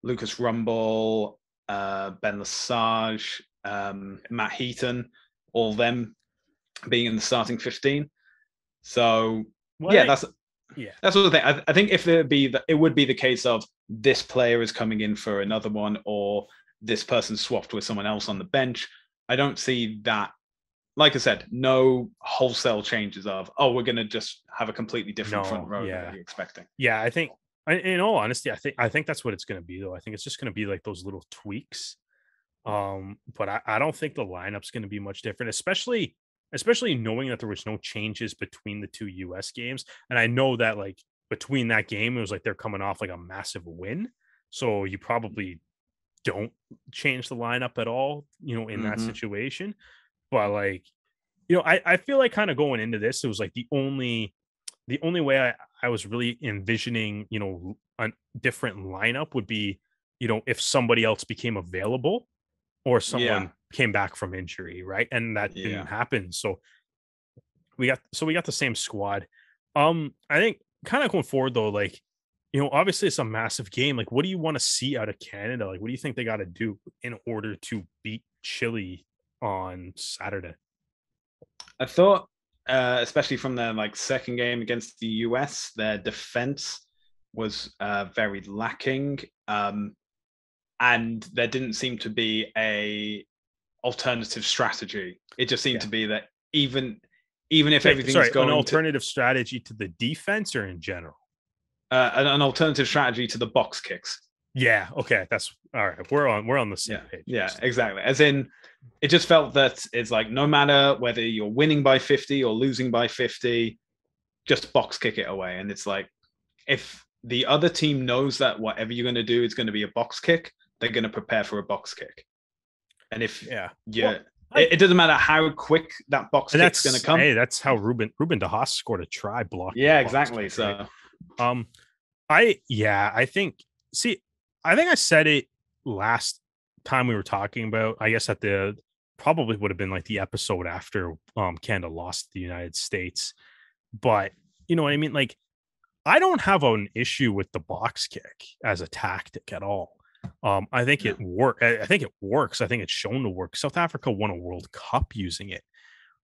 Lucas Rumble, Ben Lesage, Matt Heaton, all them being in the starting 15. So that's what I think. I think if it would be the case of this player is coming in for another one, or this person swapped with someone else on the bench. I don't see that. Like I said, no wholesale changes of, we're going to just have a completely different front row than what you're expecting. Yeah, I think, in all honesty, I think that's what it's going to be, though. I think it's just going to be like those little tweaks. But I don't think the lineup's going to be much different, especially knowing that there was no changes between the two US games. And I know that like between that game, it was like they're coming off like a massive win. So you probably don't change the lineup at all, in that situation. But like, I feel like kind of going into this, it was like the only way I was really envisioning, a different lineup would be, if somebody else became available or Yeah. someone came back from injury, right? And that Yeah. didn't happen. So we got the same squad. I think kind of going forward though, like, obviously it's a massive game. Like, what do you want to see out of Canada? Like, what do you think they got to do in order to beat Chile on Saturday? I thought, especially from their like second game against the US, their defense was very lacking, and there didn't seem to be a alternative strategy. It just seemed Yeah. to be that even if everything's An going alternative strategy to the defense or in general? an alternative strategy to the box kicks. Yeah. Okay. That's all right. We're on the same page. Yeah, exactly. As in, it just felt that it's like no matter whether you're winning by 50 or losing by 50, just box kick it away. And it's like, if the other team knows that whatever you're going to do is going to be a box kick, they're going to prepare for a box kick. And if it doesn't matter how quick that box kick's going to come. Hey, that's how Ruben de Haas scored a try block. Yeah, exactly. Kick, right? So, I think I said it last time we were talking about, I guess probably would have been like the episode after Canada lost the United States. But you know what I mean? Like, I don't have an issue with the box kick as a tactic at all. I think it works. I think it works. I think it's shown to work. South Africa won a World Cup using it.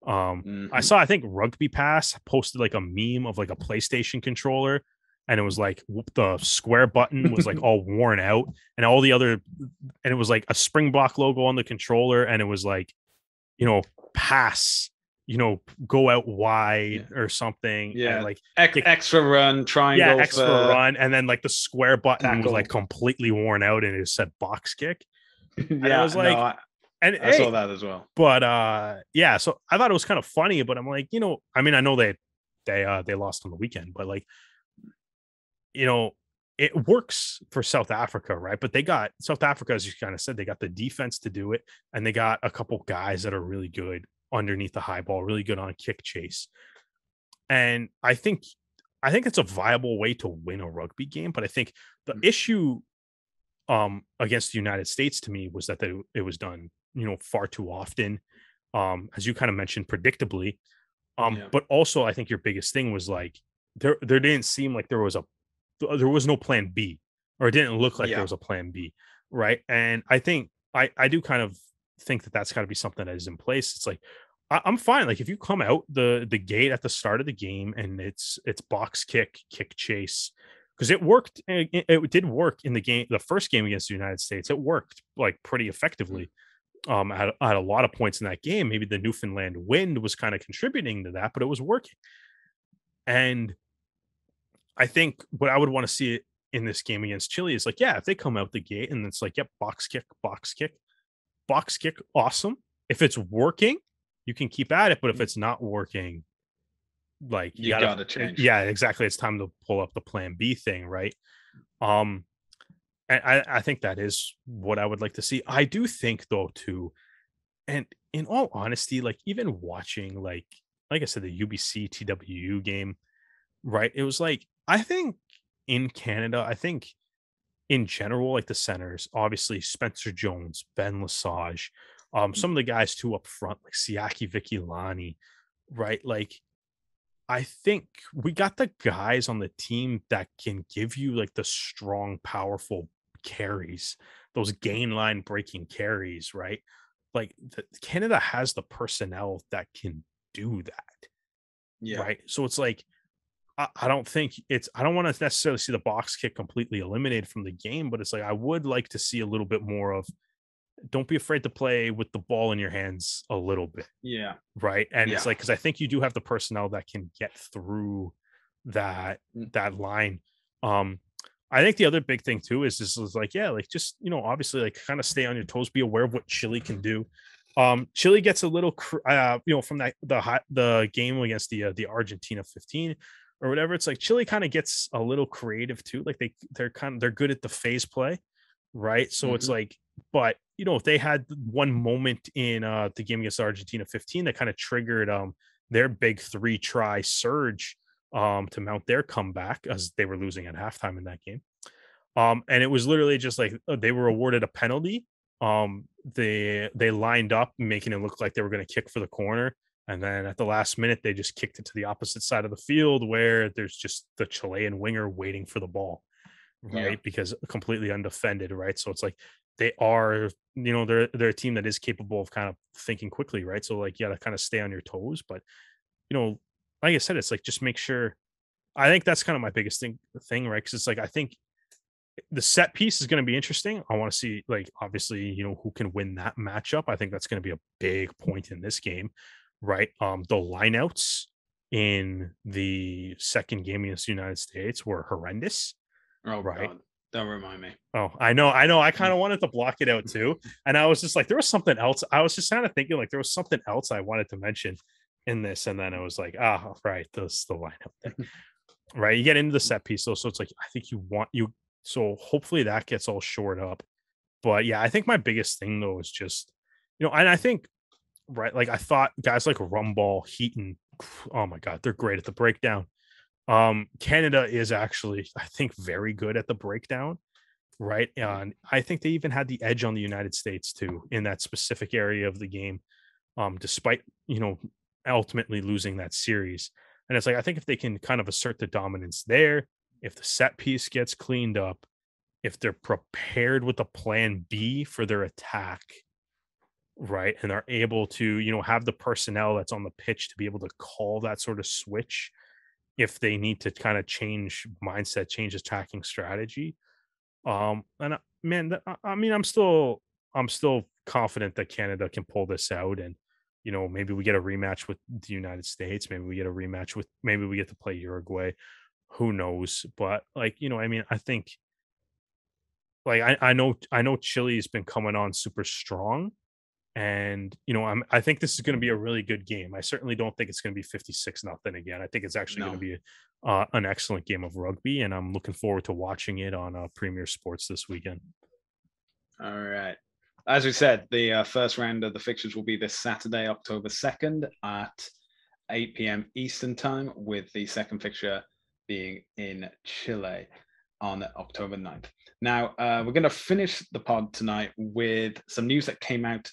I think Rugby Pass posted like a meme of like a PlayStation controller, and it was like the square button was like all worn out, and all the other, and it was like a Springbok logo on the controller, and it was like, pass, go out wide or something. Yeah, and like extra run, triangle. Yeah, extra run, and then like the square button was like completely worn out, and it just said box kick. Yeah, I was like, I saw that as well. But so I thought it was kind of funny. But I'm like, I mean, I know they lost on the weekend, but like, it works for South Africa, right? But they got South Africa, as you kind of said, they got the defense to do it, and they got a couple guys that are really good underneath the high ball, really good on kick chase. And I think it's a viable way to win a rugby game. But I think the issue against the United States to me was that it was done, far too often. As you kind of mentioned, predictably. But also I think your biggest thing was like there didn't seem like there was no plan B, or it didn't look like there was a plan B. Right. And I think I do kind of think that that's got to be something that is in place. It's like, I'm fine. Like, if you come out the gate at the start of the game and it's box kick chase, because it worked. It did work in the first game against the United States. It worked like pretty effectively at a lot of points in that game. Maybe the Newfoundland wind was kind of contributing to that, but it was working. And I think what I would want to see in this game against Chile is like, if they come out the gate and it's like, box kick, awesome. If it's working, you can keep at it. But if it's not working, like, you gotta change. Yeah, exactly. It's time to pull up the plan B thing, right? And I think that is what I would like to see. I do think though too, and in all honesty, like even watching like I said, the UBC TWU game, right? It was like, I think in Canada, I think in general, like the centers, obviously Spencer Jones, Ben Lesage, some of the guys too up front, like Siaki Vikilani, right? Like, I think we got the guys on the team that can give you like the strong, powerful carries, those gain line breaking carries, right? Like Canada has the personnel that can do that. Right. So it's like, I don't want to necessarily see the box kick completely eliminated from the game, but it's like, I would like to see a little bit more of, don't be afraid to play with the ball in your hands a little bit. Yeah. Right. And it's like, because I think you do have the personnel that can get through that line. I think the other big thing too is like, like just, obviously like kind of stay on your toes, be aware of what Chile can do. Chile gets a little, from the game against the Argentina 15 or whatever. It's like Chile kind of gets a little creative too. Like they're good at the phase play. Right. So it's like, but if they had one moment in the game against Argentina 15 that kind of triggered their big 3-try surge to mount their comeback, as they were losing at halftime in that game. And it was literally just like they were awarded a penalty. They lined up, making it look like they were going to kick for the corner, and then at the last minute, they just kicked it to the opposite side of the field where there's just the Chilean winger waiting for the ball, Yeah. right? Because completely undefended, right? So it's like they are, they're a team that is capable of kind of thinking quickly, right? So like you got to kind of stay on your toes, but like I said, it's like just make sure. I think that's kind of my biggest thing, right? Because it's like I think the set piece is going to be interesting. I want to see, like, obviously, who can win that matchup. I think that's going to be a big point in this game, right? The lineouts in the second game against the United States were horrendous, Oh right? God, don't remind me. Oh, I know. I kind of wanted to block it out too. And I was just like, there was something else. I was just kind of thinking like there was something else I wanted to mention in this. And then I was like, right, this the lineup thing. Right. You get into the set piece though. So it's like I think so hopefully that gets all shored up. But yeah, I think my biggest thing though is just, and I think right, like I thought guys like Rumball, Heaton, oh my God, they're great at the breakdown. Canada is actually, I think, very good at the breakdown, right? And I think they even had the edge on the United States too in that specific area of the game, despite ultimately losing that series. And it's like I think if they can kind of assert the dominance there, if the set piece gets cleaned up, if they're prepared with a plan B for their attack, right, and are able to have the personnel that's on the pitch to be able to call that sort of switch if they need to kind of change mindset, change attacking strategy. And man, I mean, I'm still confident that Canada can pull this out, and maybe we get a rematch with the United States, maybe we get a rematch with, maybe we get to play Uruguay, who knows? But like, I mean, I think like I know Chile's been coming on super strong, and I think this is going to be a really good game. I certainly don't think it's going to be 56-0 again. I think it's actually going to No. be an excellent game of rugby, and I'm looking forward to watching it on Premier Sports this weekend. All right. As we said, the first round of the fixtures will be this Saturday, October 2nd at 8 p.m. Eastern Time, with the second fixture being in Chile on October 9th. Now, we're going to finish the pod tonight with some news that came out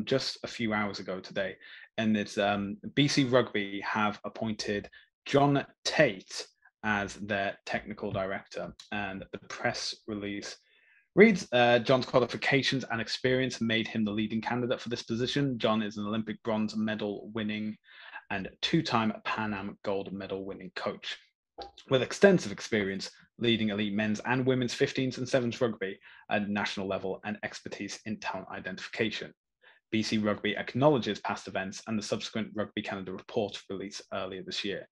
just a few hours ago today. And it's BC Rugby have appointed John Tate as their technical director. And the press release reads, John's qualifications and experience made him the leading candidate for this position. John is an Olympic bronze medal winning and two-time Pan Am gold medal winning coach with extensive experience leading elite men's and women's 15s and 7s rugby at national level and expertise in talent identification. BC Rugby acknowledges past events and the subsequent Rugby Canada report released earlier this year.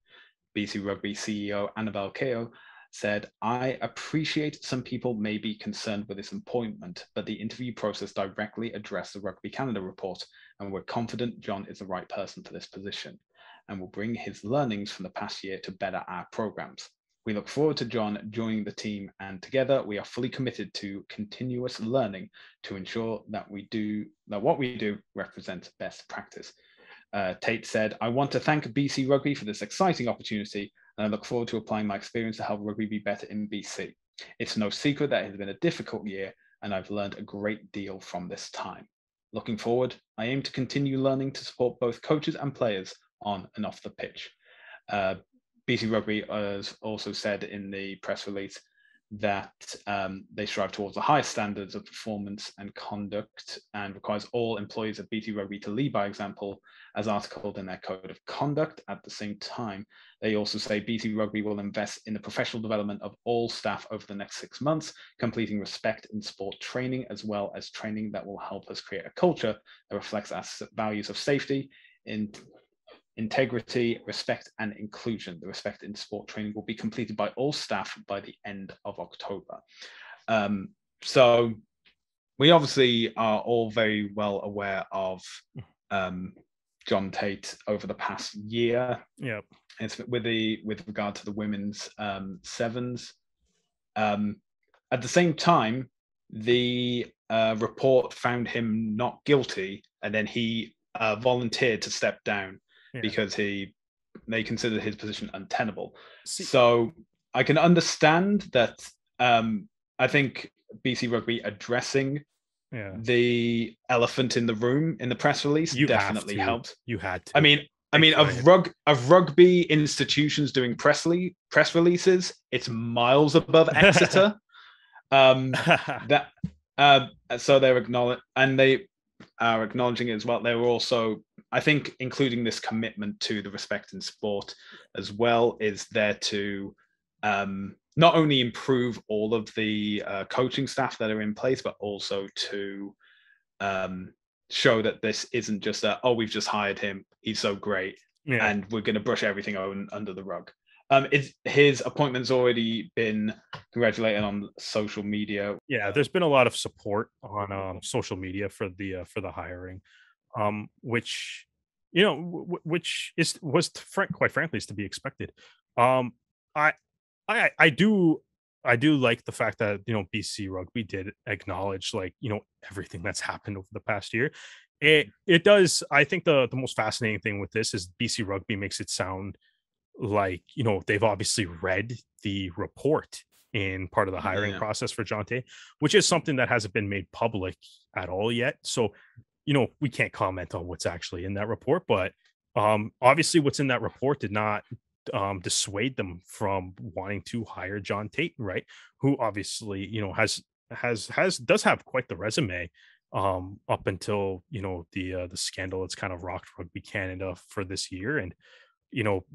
BC Rugby CEO Annabelle Kao said, I appreciate some people may be concerned with this appointment, but the interview process directly addressed the Rugby Canada report, and we're confident John is the right person for this position and will bring his learnings from the past year to better our programs. We look forward to John joining the team, and together we are fully committed to continuous learning to ensure that what we do represents best practice. Tate said, I want to thank BC Rugby for this exciting opportunity, and I look forward to applying my experience to help rugby be better in BC. It's no secret that it has been a difficult year, and I've learned a great deal from this time. Looking forward, I aim to continue learning to support both coaches and players on and off the pitch. BC Rugby has also said in the press release that they strive towards the highest standards of performance and conduct and requires all employees of BC Rugby to lead by example, as articled in their code of conduct. At the same time, they also say BC Rugby will invest in the professional development of all staff over the next 6 months, completing respect in sport training, as well as training that will help us create a culture that reflects our values of safety, integrity, respect, and inclusion. The respect in sport training will be completed by all staff by the end of October. So we obviously are all very well aware of John Tate over the past year. Yep. It's with regard to the women's sevens. At the same time, the report found him not guilty, and then he volunteered to step down because they considered his position untenable. So I can understand that I think BC Rugby addressing Yeah, the elephant in the room in the press release you definitely have to. helped. You had to. I mean, of rugby institutions doing press releases, it's miles above Exeter. That so they're they are acknowledging it as well. They were also, I think, including this commitment to the respect in sport as well is there to not only improve all of the coaching staff that are in place, but also to show that this isn't just we've just hired him, he's so great, Yeah. and we're going to brush everything under the rug. His appointment's already been congratulated on social media. Yeah, there's been a lot of support on social media for the hiring, which which quite frankly is to be expected. Um, I I do like the fact that BC Rugby did acknowledge like everything that's happened over the past year. It does. I think the most fascinating thing with this is BC Rugby makes it sound like they've obviously read the report in part of the hiring process for Jonte, which is something that hasn't been made public at all yet. So we can't comment on what's actually in that report, but obviously what's in that report did not dissuade them from wanting to hire John Tate, right? Who obviously does have quite the resume up until the scandal that's kind of rocked Rugby Canada for this year. And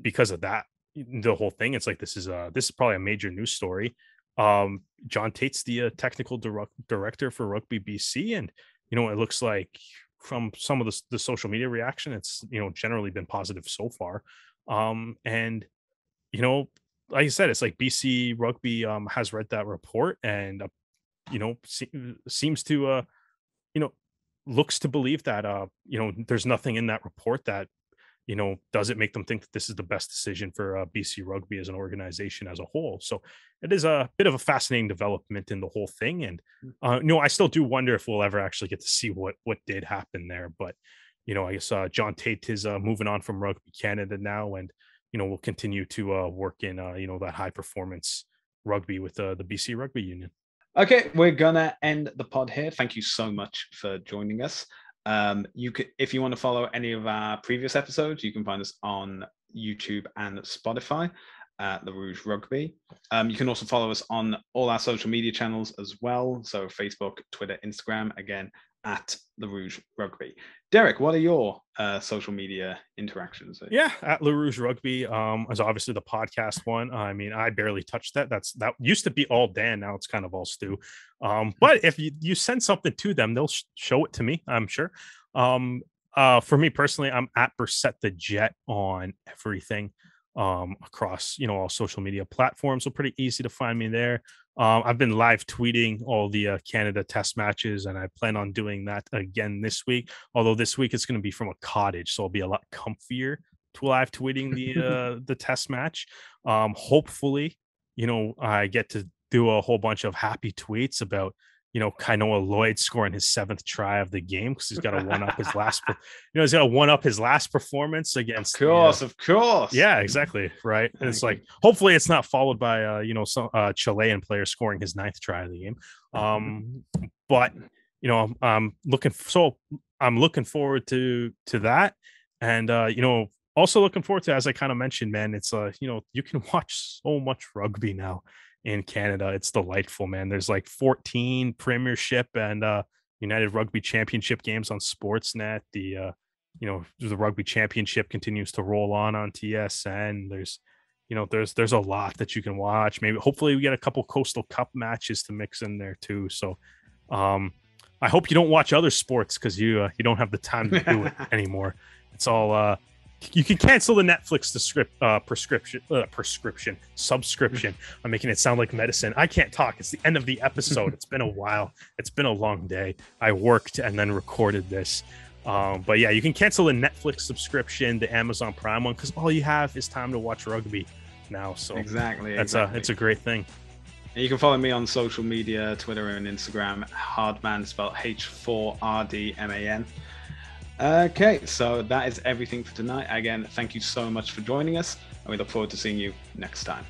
because of that, the whole thing, it's like this is probably a major news story. John Tate's the technical director for Rugby BC, and it looks like from some of the social media reaction, it's generally been positive so far. And like I said, it's like BC Rugby has read that report and seems to looks to believe that there's nothing in that report that does it make them think that this is the best decision for BC Rugby as an organization as a whole. So it is a bit of a fascinating development in the whole thing. And, I still do wonder if we'll ever actually get to see what did happen there. But, I guess John Tate is moving on from Rugby Canada now, and, we'll continue to work in, that high performance rugby with the BC Rugby Union. Okay, we're gonna end the pod here. Thank you so much for joining us. If you want to follow any of our previous episodes, you can find us on YouTube and Spotify at the Rouge Rugby. You can also follow us on all our social media channels as well. So Facebook, Twitter, Instagram, again, at the Rouge Rugby. Derek, what are your social media interactions? Yeah, at La Rouge Rugby is obviously the podcast one. I mean, I barely touched that. That used to be all Dan. Now it's kind of all Stu. But if you send something to them, they'll show it to me, I'm sure. For me personally, I'm at Brissette the Jet on everything across all social media platforms. So pretty easy to find me there. I've been live tweeting all the Canada test matches, and I plan on doing that again this week. Although this week it's going to be from a cottage, so I'll be a lot comfier to live tweeting the test match. Hopefully, I get to do a whole bunch of happy tweets about Kainoa Lloyd scoring his 7th try of the game because he's got to one up his last. He's got to one up his last performance against. Of course. Yeah, exactly. Right. And it's like, hopefully, it's not followed by some Chilean player scoring his 9th try of the game. But I'm looking forward to that, and also looking forward to, as I kind of mentioned, man. It's you can watch so much rugby now in Canada. It's delightful, man. There's like 14 Premiership and United Rugby Championship games on Sportsnet. The Rugby Championship continues to roll on TSN. There's a lot that you can watch. Maybe hopefully we get a couple Coastal Cup matches to mix in there too. So I hope you don't watch other sports because you don't have the time to do it anymore. It's all you can cancel the Netflix subscription. I'm making it sound like medicine. I can't talk. It's the end of the episode. It's been a while. It's been a long day. I worked and then recorded this. But yeah, you can cancel the Netflix subscription, the Amazon Prime one, because all you have is time to watch rugby now. So exactly. It's a great thing. And you can follow me on social media, Twitter and Instagram, Hardman, spelled H4RDMAN. Okay, so that is everything for tonight. Again, thank you so much for joining us, and we look forward to seeing you next time.